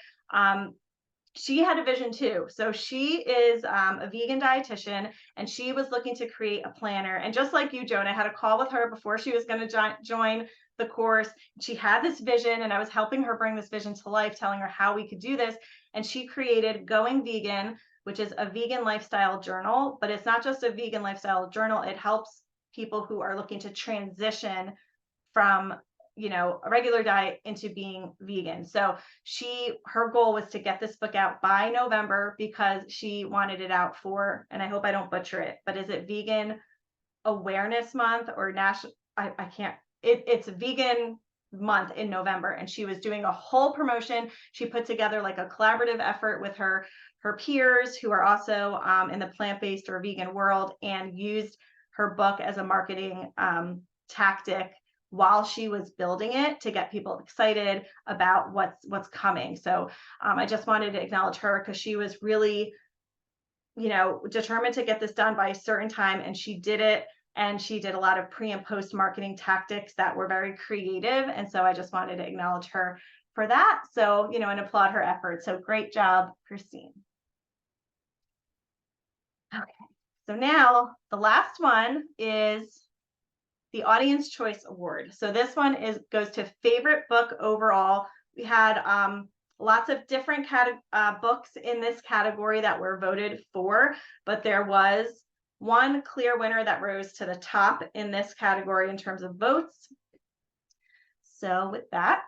She had a vision too. So she is a vegan dietitian, and she was looking to create a planner. And just like you, Joan, I had a call with her before she was going to join the course. She had this vision, and I was helping her bring this vision to life, telling her how we could do this. And she created Going Vegan, which is a vegan lifestyle journal, but it's not just a vegan lifestyle journal. It helps people who are looking to transition from, you know, a regular diet into being vegan. So her goal was to get this book out by November because she wanted it out for, and I hope I don't butcher it, but is it Vegan Awareness Month or National? I can't, it's Vegan Month in November, and she was doing a whole promotion. She put together like a collaborative effort with her peers who are also in the plant-based or vegan world, and used her book as a marketing tactic while she was building it to get people excited about what's coming. So I just wanted to acknowledge her because she was really, you know, determined to get this done by a certain time, and she did it. And she did a lot of pre and post marketing tactics that were very creative. And so I just wanted to acknowledge her for that. So, you know, and applaud her efforts. So great job, Christine. Okay, so now the last one is the Audience Choice Award. So this one goes to favorite book overall. We had lots of different books in this category that were voted for, but there was one clear winner that rose to the top in this category in terms of votes. So with that,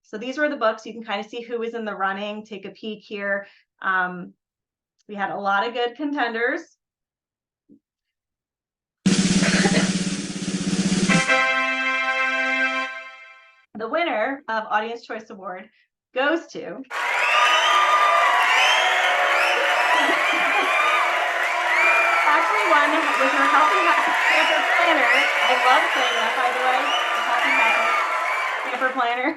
so these were the books. You can kind of see who was in the running. Take a peek here. We had a lot of good contenders. The winner of Audience Choice Award goes to actually won with her Healthy Camper Planner. I love saying that, by the way. The Healthy Camper Planner.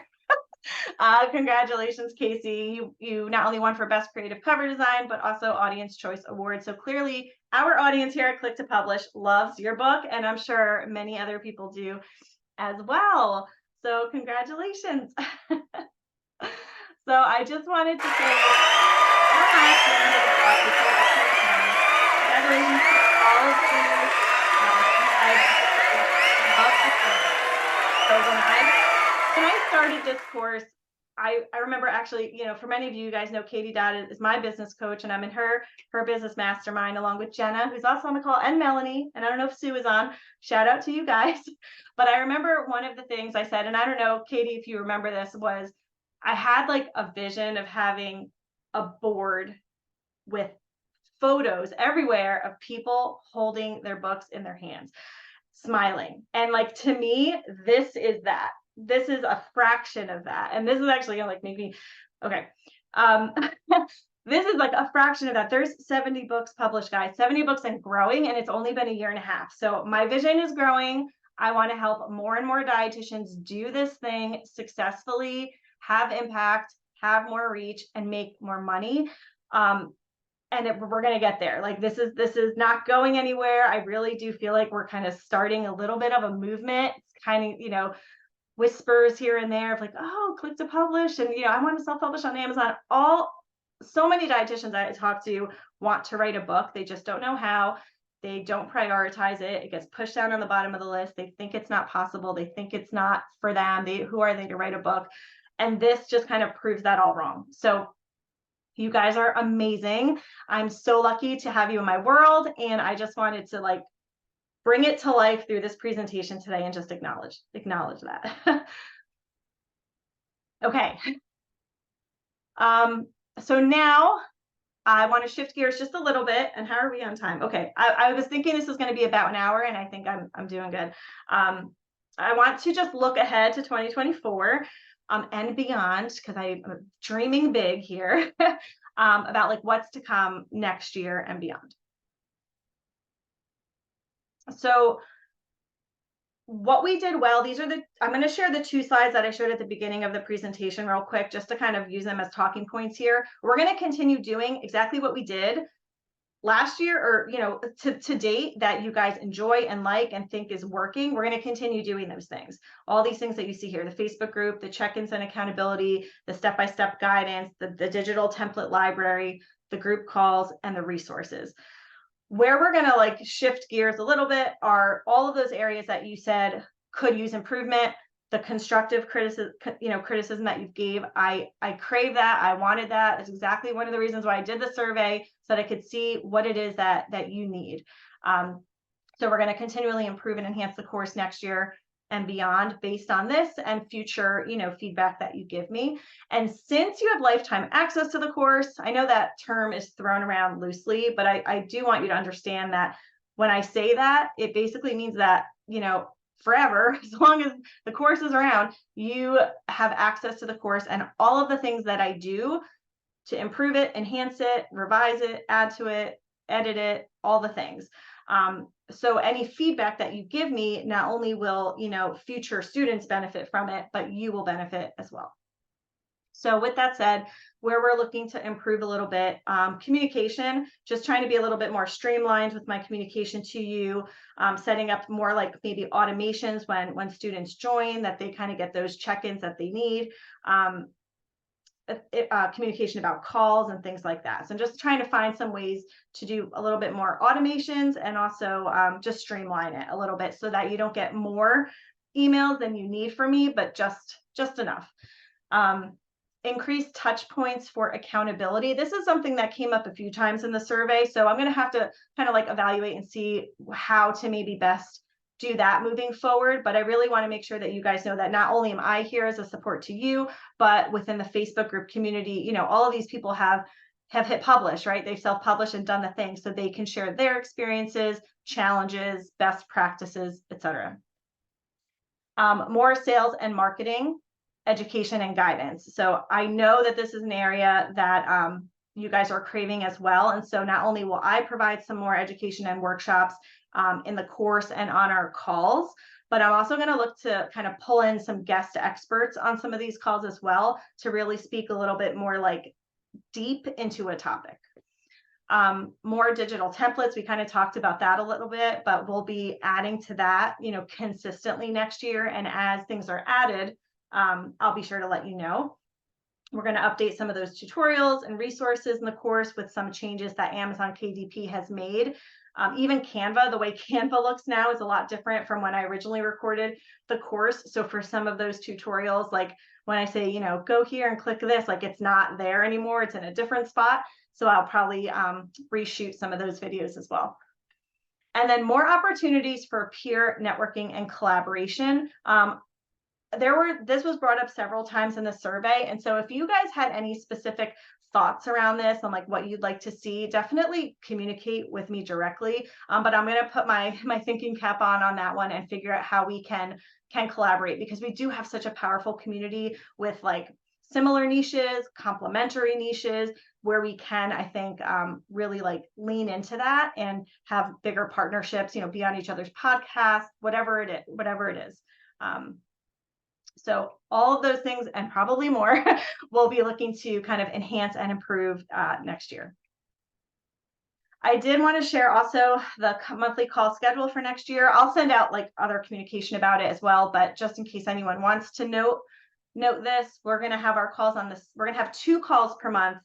Congratulations, Casey. You not only won for Best Creative Cover Design, but also Audience Choice Award. So clearly our audience here at Click to Publish loves your book, and I'm sure many other people do as well. So congratulations. So I just wanted to say congratulations to all of you. So when I started this course, I remember actually, for many of you guys know Katie Dodd is my business coach, and I'm in her business mastermind along with Jenna, who's also on the call, and Melanie. And I don't know if Sue is on. Shout out to you guys. But I remember one of the things I said, and I don't know, Katie, if you remember this, was I had like a vision of having a board with photos everywhere of people holding their books in their hands, smiling. And like, to me, this is that. This is a fraction of that. And this is actually gonna like make me, okay. This is like a fraction of that. There's 70 books published, guys, 70 books and growing, and it's only been a year and a half. So my vision is growing. I want to help more and more dietitians do this thing successfully, have impact, have more reach, and make more money. We're going to get there. Like, this is not going anywhere. I really do feel like we're kind of starting a little bit of a movement. It's kind of, whispers here and there of like, oh, click to publish. And, I want to self-publish on Amazon. So many dietitians I talk to want to write a book. They just don't know how. They don't prioritize it. It gets pushed down on the bottom of the list. They think it's not possible. They think it's not for them. Who are they to write a book? And this just kind of proves that all wrong. So you guys are amazing. I'm so lucky to have you in my world. And I just wanted to like bring it to life through this presentation today and just acknowledge that. Okay. So now I want to shift gears just a little bit. And how are we on time? Okay. I was thinking this was going to be about an hour, and I think I'm doing good. I want to just look ahead to 2024 and beyond, because I'm dreaming big here about like what's to come next year and beyond. So what we did well, I'm going to share the 2 slides that I showed at the beginning of the presentation real quick, just to kind of use them as talking points here. We're going to continue doing exactly what we did last year, or, to date, that you guys enjoy and like and think is working. We're going to continue doing those things. All these things that you see here, the Facebook group, the check-ins and accountability, the step-by-step guidance, the digital template library, the group calls, and the resources. Where we're going to like shift gears a little bit are all of those areas that you said could use improvement. The constructive criticism that you gave, I crave that. I wanted that. That's exactly one of the reasons why I did the survey, so that I could see what it is that you need. So we're going to continually improve and enhance the course next year and beyond based on this and future, feedback that you give me. And since you have lifetime access to the course, I know that term is thrown around loosely, but I do want you to understand that when I say that, it basically means that, forever, as long as the course is around, you have access to the course and all of the things that I do to improve it, enhance it, revise it, add to it, edit it, all the things. So any feedback that you give me, not only will, future students benefit from it, but you will benefit as well. So with that said, where we're looking to improve a little bit, communication, just trying to be a little bit more streamlined with my communication to you, setting up more like maybe automations when students join, that they kind of get those check-ins that they need. Communication about calls and things like that. So I'm just trying to find some ways to do a little bit more automations and also just streamline it a little bit so that you don't get more emails than you need from me, but just enough. Increased touch points for accountability. This is something that came up a few times in the survey. So I'm going to have to kind of like evaluate and see how to maybe best do that moving forward. But I really want to make sure that you guys know that not only am I here as a support to you, but within the Facebook group community, all of these people have hit publish, right? They've self-published and done the thing so they can share their experiences, challenges, best practices, etc. More sales and marketing, education and guidance. So I know that this is an area that you guys are craving as well. And so not only will I provide some more education and workshops in the course and on our calls, but I'm also going to look to kind of pull in some guest experts on some of these calls as well to really speak a little bit more like deep into a topic. More digital templates. We kind of talked about that a little bit, but we'll be adding to that, consistently next year. And as things are added, I'll be sure to let you know. We're going to update some of those tutorials and resources in the course with some changes that Amazon KDP has made Even Canva, the way Canva looks now is a lot different from when I originally recorded the course. So for some of those tutorials, like when I say, you know, go here and click this, like it's not there anymore, it's in a different spot. So I'll probably reshoot some of those videos as well. And then more opportunities for peer networking and collaboration. This was brought up several times in the survey. And so if you guys had any specific thoughts around this and like what you'd like to see, definitely communicate with me directly. But I'm going to put my thinking cap on that one and figure out how we can collaborate, because we do have such a powerful community with like similar niches, complementary niches, where we can, I think, really like lean into that and have bigger partnerships, you know, be on each other's podcasts, whatever it is. So all of those things and probably more we'll be looking to kind of enhance and improve next year. I did want to share also the monthly call schedule for next year. I'll send out like other communication about it as well, but just in case anyone wants to note this, we're going to have our calls on this. We're going to have 2 calls per month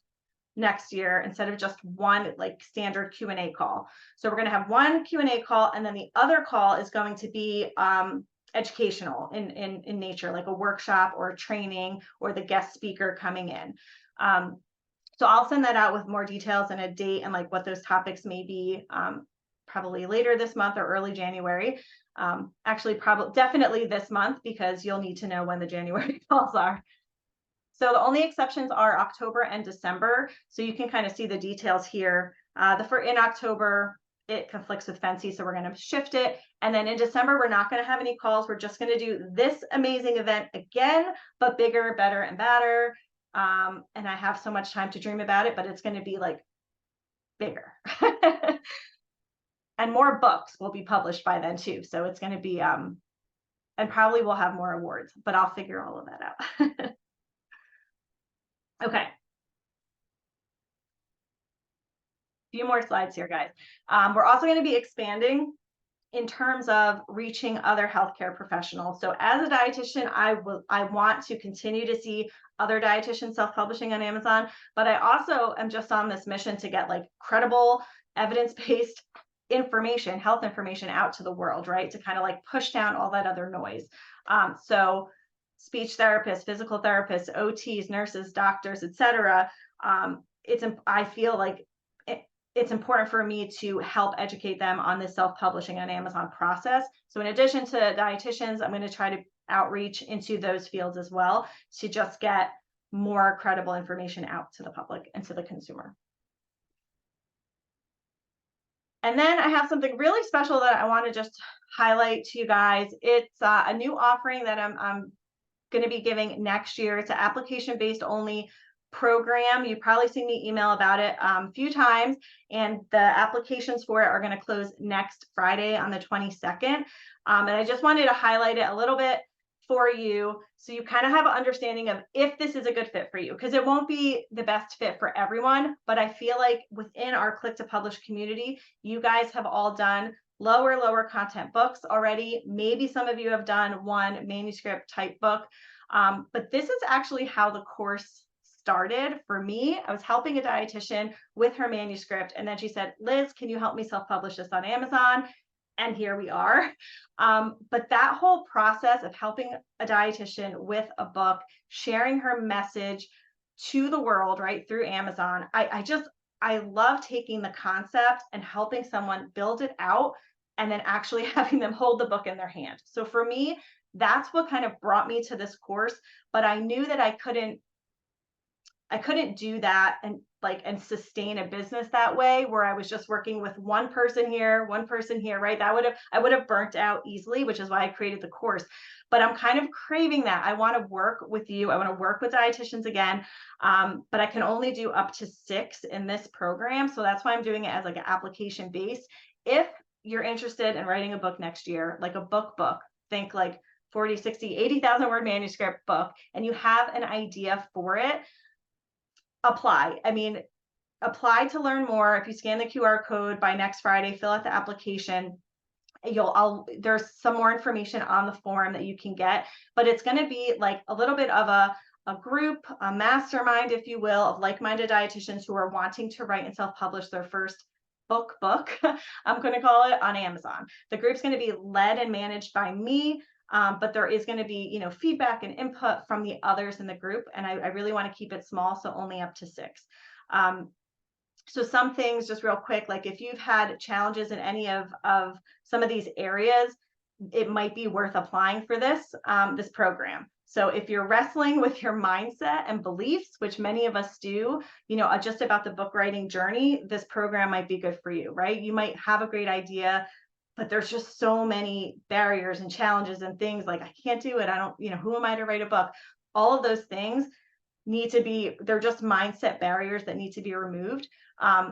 next year instead of just one like standard Q&A call. So we're going to have one Q&A call, and then the other call is going to be educational in nature, like a workshop or a training or the guest speaker coming in. So I'll send that out with more details and a date and like what those topics may be, probably later this month or early January. Actually, definitely this month, because you'll need to know when the January calls are. So the only exceptions are October and December. So you can kind of see the details here. In October, it conflicts with Fancy, so we're going to shift it. And then in December, we're not going to have any calls. We're just going to do this amazing event again, but bigger, better, and badder. And I have so much time to dream about it, but it's going to be like bigger. And more books will be published by then too. So it's going to be, and probably we'll have more awards, but I'll figure all of that out. Okay. Few more slides here, guys. We're also going to be expanding in terms of reaching other healthcare professionals. So as a dietitian, I want to continue to see other dietitians self-publishing on Amazon, but I also am just on this mission to get like credible, evidence-based information, health information out to the world, right? To kind of like push down all that other noise. So speech therapists, physical therapists, OTs, nurses, doctors, etc. I feel like it's important for me to help educate them on this self-publishing on Amazon process. So in addition to dietitians, I'm going to try to outreach into those fields as well to just get more credible information out to the public and to the consumer. And then I have something really special that I want to just highlight to you guys. It's a new offering that I'm going to be giving next year. It's an application-based only program. You've probably seen me email about it a few times, and the applications for it are going to close next Friday on the 22nd. And I just wanted to highlight it a little bit for you so you kind of have an understanding of if this is a good fit for you, because it won't be the best fit for everyone, but I feel like within our Click to Publish community, you guys have all done lower content books already. Maybe some of you have done one manuscript type book, but this is actually how the course started for me. I was helping a dietitian with her manuscript, and then she said, Liz, can you help me self-publish this on Amazon? And here we are. But that whole process of helping a dietitian with a book, sharing her message to the world, right, through Amazon, I love taking the concept and helping someone build it out and then actually having them hold the book in their hand. So for me, that's what kind of brought me to this course, but I knew that I couldn't do that and sustain a business that way, where I was just working with one person here, right? I would have burnt out easily, which is why I created the course. But I'm kind of craving that. I want to work with you. I want to work with dietitians again, but I can only do up to 6 in this program. So that's why I'm doing it as like an application base. If you're interested in writing a book next year, like a book, think like 40, 60, 80,000 word manuscript book, and you have an idea for it, apply. I mean, apply to learn more. If you scan the QR code by next Friday, fill out the application. There's some more information on the form that you can get, but it's going to be like a little bit of a group, a mastermind, if you will, of like-minded dietitians who are wanting to write and self-publish their first book, I'm going to call it, on Amazon. The group's going to be led and managed by me. But there is going to be, feedback and input from the others in the group. And I really want to keep it small, so only up to 6. So some things, just real quick, like if you've had challenges in any of some of these areas, it might be worth applying for this program. So if you're wrestling with your mindset and beliefs, which many of us do, just about the book writing journey, this program might be good for you, right? You might have a great idea, but there's just so many barriers and challenges and things like, I can't do it. I don't, who am I to write a book? All of those things they're just mindset barriers that need to be removed.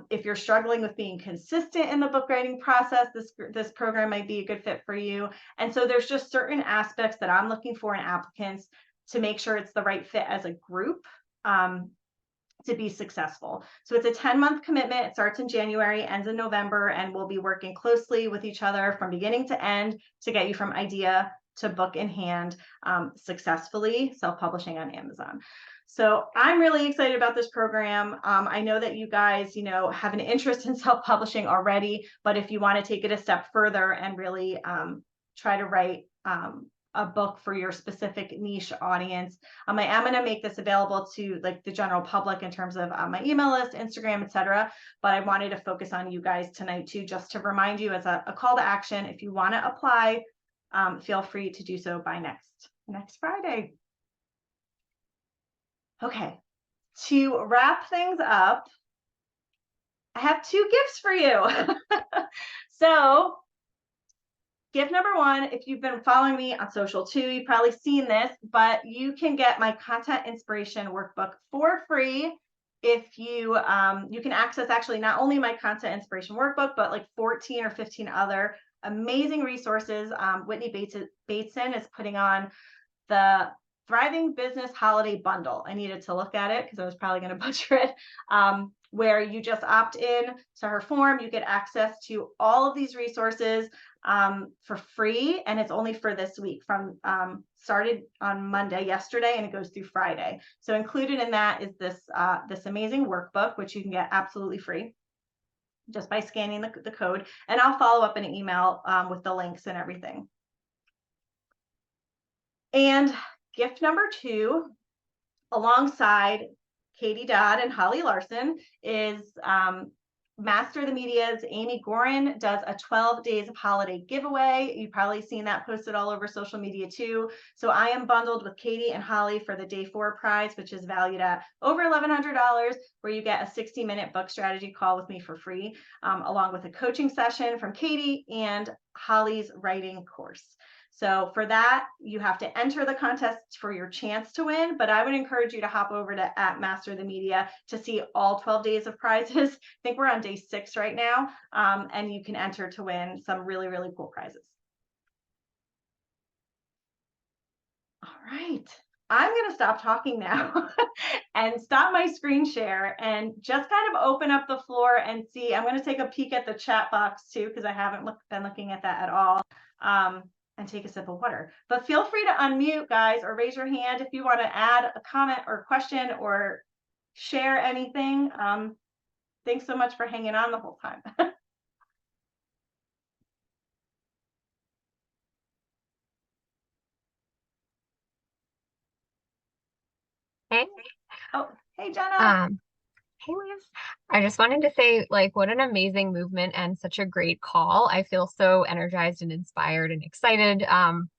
If you're struggling with being consistent in the book writing process, this program might be a good fit for you. And so there's just certain aspects that I'm looking for in applicants to make sure it's the right fit as a group to be successful. So it's a 10-month commitment. It starts in January, ends in November, and we'll be working closely with each other from beginning to end to get you from idea to book in hand successfully, self-publishing on Amazon. So I'm really excited about this program. I know that you guys, have an interest in self-publishing already, but if you want to take it a step further and really try to write a book for your specific niche audience, I am going to make this available to like the general public in terms of my email list, Instagram, etc. But I wanted to focus on you guys tonight too, just to remind you as a call to action. If you want to apply, feel free to do so by next Friday. Okay, to wrap things up, I have 2 gifts for you. So gift number 1, if you've been following me on social too, you've probably seen this, but you can get my content inspiration workbook for free. If you can access actually not only my content inspiration workbook, but like 14 or 15 other amazing resources. Whitney Bateson is putting on the Thriving Business Holiday Bundle. I needed to look at it because I was probably going to butcher it. Where you just opt in to her form, you get access to all of these resources for free, and it's only for this week. From started on Monday, yesterday, and it goes through Friday. So included in that is this amazing workbook, which you can get absolutely free just by scanning the code. And I'll follow up in an email with the links and everything. And gift number 2, alongside Katie Dodd and Holly Larson, is Master the Media's Amy Gorin does a 12 days of holiday giveaway. You've probably seen that posted all over social media too. So I am bundled with Katie and Holly for the day 4 prize, which is valued at over $1,100, where you get a 60-minute book strategy call with me for free, along with a coaching session from Katie and Holly's writing course. So for that, you have to enter the contest for your chance to win, but I would encourage you to hop over to @MasterTheMedia to see all 12 days of prizes. I think we're on day 6 right now, and you can enter to win some really, really cool prizes. All right, I'm going to stop talking now and stop my screen share and just kind of open up the floor and see. I'm going to take a peek at the chat box too, because I haven't been looking at that at all. And take a sip of water. But feel free to unmute, guys, or raise your hand if you want to add a comment or question or share anything. Thanks so much for hanging on the whole time. Hey. Oh, hey, Jenna. Hey, Liz. I just wanted to say, what an amazing movement and such a great call. I feel so energized and inspired and excited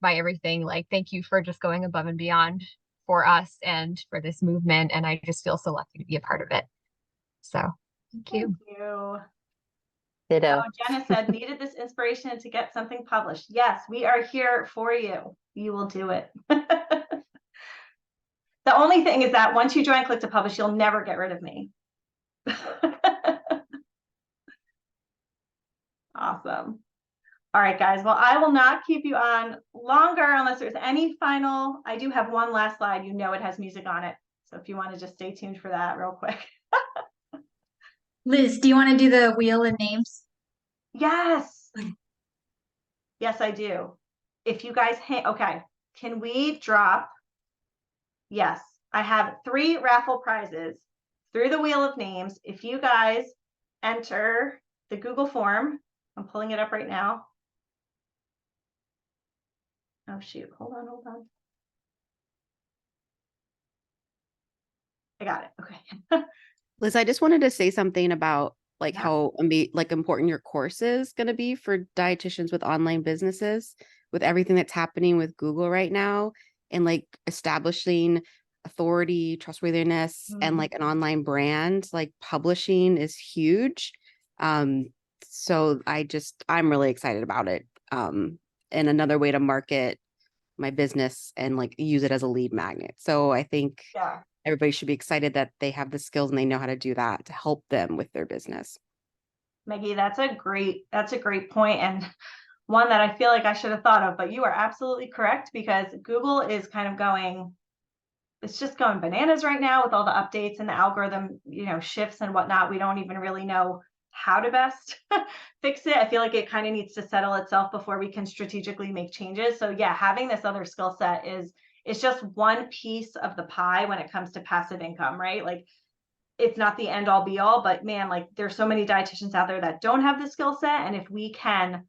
by everything. Thank you for just going above and beyond for us and for this movement. And I just feel so lucky to be a part of it. So thank you. Thank you. Ditto. Oh, Jenna said, needed this inspiration to get something published. Yes, we are here for you. You will do it. The only thing is that once you join Click to Publish, you'll never get rid of me. Awesome. All right, guys. Well, I will not keep you on longer unless there's any final. I do have one last slide. You know it has music on it. So if you want to just stay tuned for that real quick. Liz, do you want to do the wheel of names? Yes. Yes, I do. If you guys okay, can we drop? Yes, I have 3 raffle prizes through the wheel of names. If you guys enter the Google form. I'm pulling it up right now. Oh shoot, hold on. I got it, okay. Liz, I just wanted to say something about like Yeah. how important your course is going to be for dietitians with online businesses, with everything that's happening with Google right now, and like establishing authority, trustworthiness, and like an online brand. Like publishing is huge. So I'm really excited about it. And another way to market my business and like use it as a lead magnet. So I think Yeah. everybody should be excited that they have the skills and they know how to do that to help them with their business. Maggie, that's a great point, and one that I feel like I should have thought of, but you are absolutely correct, because Google is kind of it's just going bananas right now with all the updates and the algorithm, shifts and whatnot. We don't even really know how to best fix it. I feel like it kind of needs to settle itself before we can strategically make changes. So yeah, having this other skill set is just one piece of the pie when it comes to passive income, right? Like, it's not the end all be all, but man, like there's so many dietitians out there that don't have the skill set. And if we can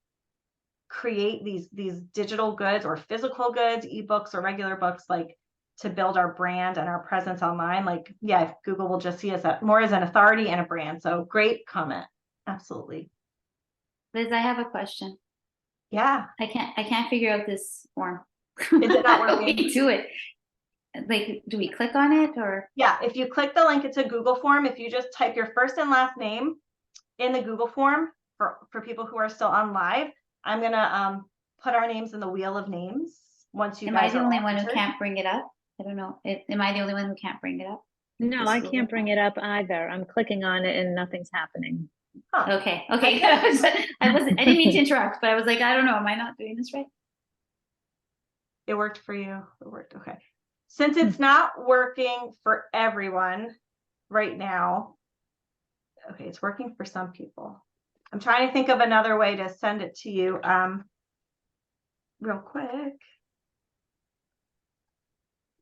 create these digital goods or physical goods, ebooks or regular books, like to build our brand and our presence online, like, yeah, Google will just see us more as an authority and a brand. So great comment. Absolutely. Liz, I have a question. Yeah. I can't figure out this form. Is it not How do we working? do it? Like, do we click on it or? Yeah, if you click the link, it's a Google form. If you just type your first and last name in the Google form for people who are still on live, I'm gonna put our names in the wheel of names once you Am I guys the are only all one who entered. can't bring it up? I don't know. Am I the only one who can't bring it up? No, This I Google can't bring form? it up either. I'm clicking on it and nothing's happening. Huh. Okay. I didn't mean to interrupt, but I was like, I don't know. Am I not doing this right? It worked for you. It worked. Okay. Since it's not working for everyone right now, okay, it's working for some people. I'm trying to think of another way to send it to you real quick.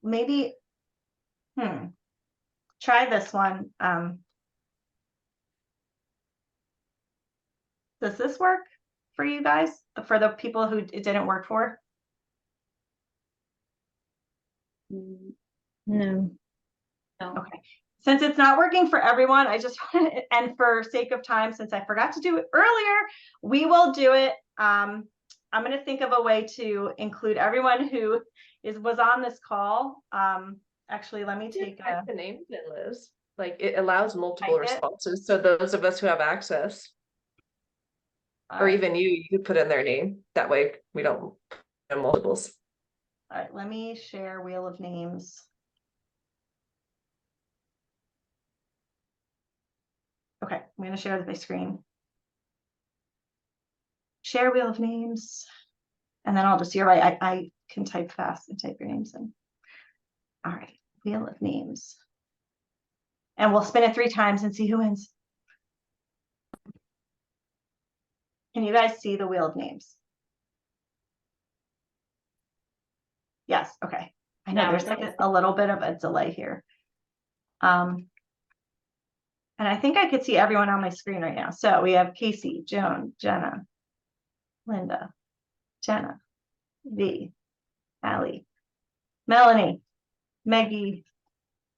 Maybe, try this one. Does this work for you guys? For the people who it didn't work for? No. Okay. Since it's not working for everyone, and for sake of time, since I forgot to do it earlier, we will do it. I'm going to think of a way to include everyone who was on this call. Actually, let me take the name of it, Liz. Like, it allows multiple Type it. responses. So those of us who have access, or even you could put in their name. That way we don't have multiples. All right, let me share Wheel of Names. Okay, I'm going to share my screen. Share Wheel of Names. And then you're right, I can type fast and type your names in. All right, Wheel of Names. And we'll spin it 3 times and see who wins. Can you guys see the Wheel of Names? Yes, okay. I know Now there's it like is. a little bit of a delay here. And I think I could see everyone on my screen right now. So we have Casey, Joan, Jenna, Linda, Jenna, V, Allie, Melanie, Maggie,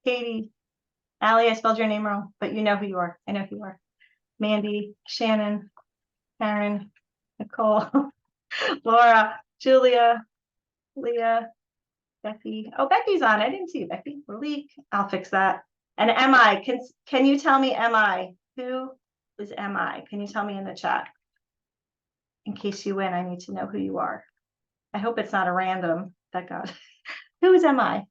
Katie, Allie, I spelled your name wrong, but you know who you are. I know who you are. Mandy, Shannon, Karen, Nicole, Laura, Julia, Leah, Becky. Oh, Becky's on. I didn't see you, Becky. Malik, I'll fix that. And MI, can you tell me MI? Who is MI? Can you tell me in the chat? In case you win, I need to know who you are. I hope it's not a random. Thank God. Who is MI?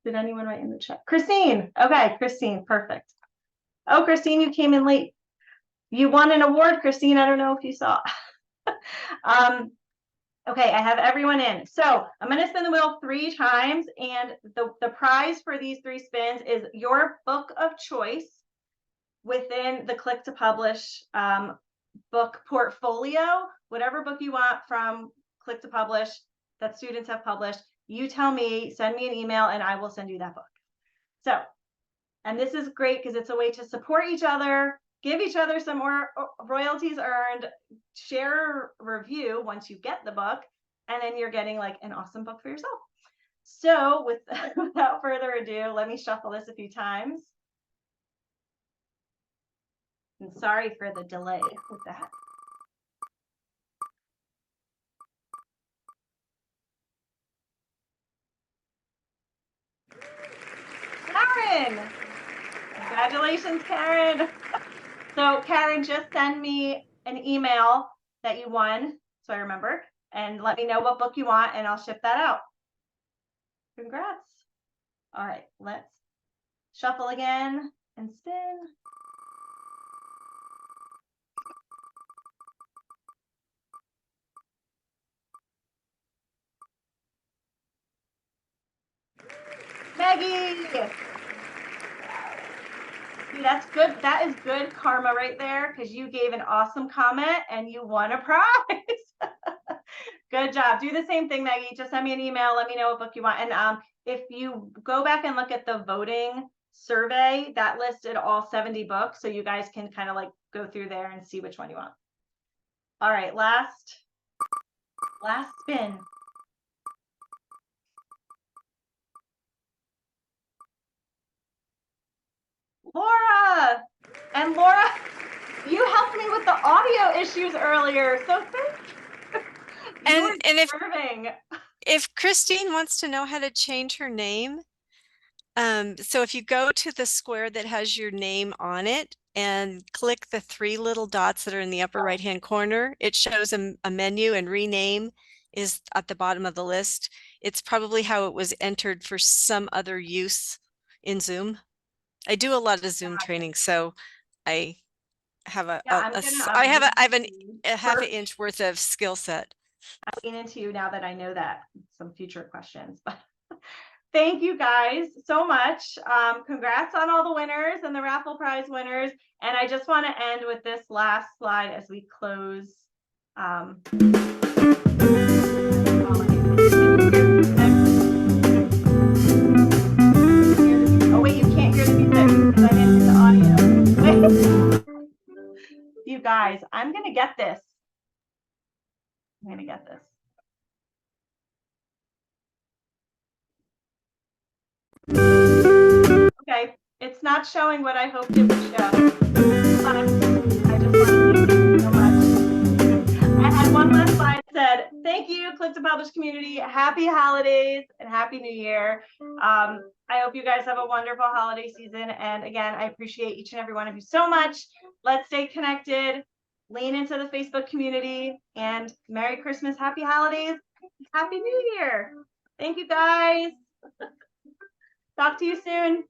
Did anyone write in the chat? Christine. Okay, Christine. Perfect. Oh, Christine, you came in late. You won an award, Christine. I don't know if you saw. Okay, I have everyone in. So I'm going to spin the wheel 3 times, and the prize for these 3 spins is your book of choice within the Click to Publish book portfolio. Whatever book you want from Click to Publish that students have published, you tell me, send me an email, and I will send you that book. So And this is great because it's a way to support each other, give each other some more royalties earned, share a review once you get the book, and then you're getting like an awesome book for yourself. So without further ado, let me shuffle this a few times. And sorry for the delay with that. Karen! Congratulations, Karen. So Karen, just send me an email that you won, so I remember, and let me know what book you want, and I'll ship that out. Congrats. All right, let's shuffle again and spin. Maggie! See, that's good. That is good karma right there because you gave an awesome comment and you won a prize. Good job. Do the same thing, Maggie. Just send me an email. Let me know what book you want. And if you go back and look at the voting survey, that listed all 70 books. So you guys can kind of like go through there and see which one you want. All right, last spin. Laura! And Laura, you helped me with the audio issues earlier, so thank you. And if Christine wants to know how to change her name, so if you go to the square that has your name on it and click the 3 little dots that are in the upper right hand corner, it shows a menu, and rename is at the bottom of the list. It's probably how it was entered for some other use in Zoom. I do a lot of Zoom training, so I have a half an inch worth of skill set. I'll lean into you now that I know that. Some future questions, but thank you guys so much. Congrats on all the winners and the raffle prize winners. And I just want to end with this last slide as we close. Oh wait, you can't hear the music because I didn't hear the audio. Wait. You guys, I'm gonna get this. Okay, it's not showing what I hoped it would show. But I just want to thank you so much. I had one last slide that said, thank you, Click to Publish community. Happy holidays and Happy New Year. I hope you guys have a wonderful holiday season. And again, I appreciate each and every one of you so much. Let's stay connected, lean into the Facebook community, and Merry Christmas, Happy Holidays, Happy New Year. Thank you guys. Talk to you soon.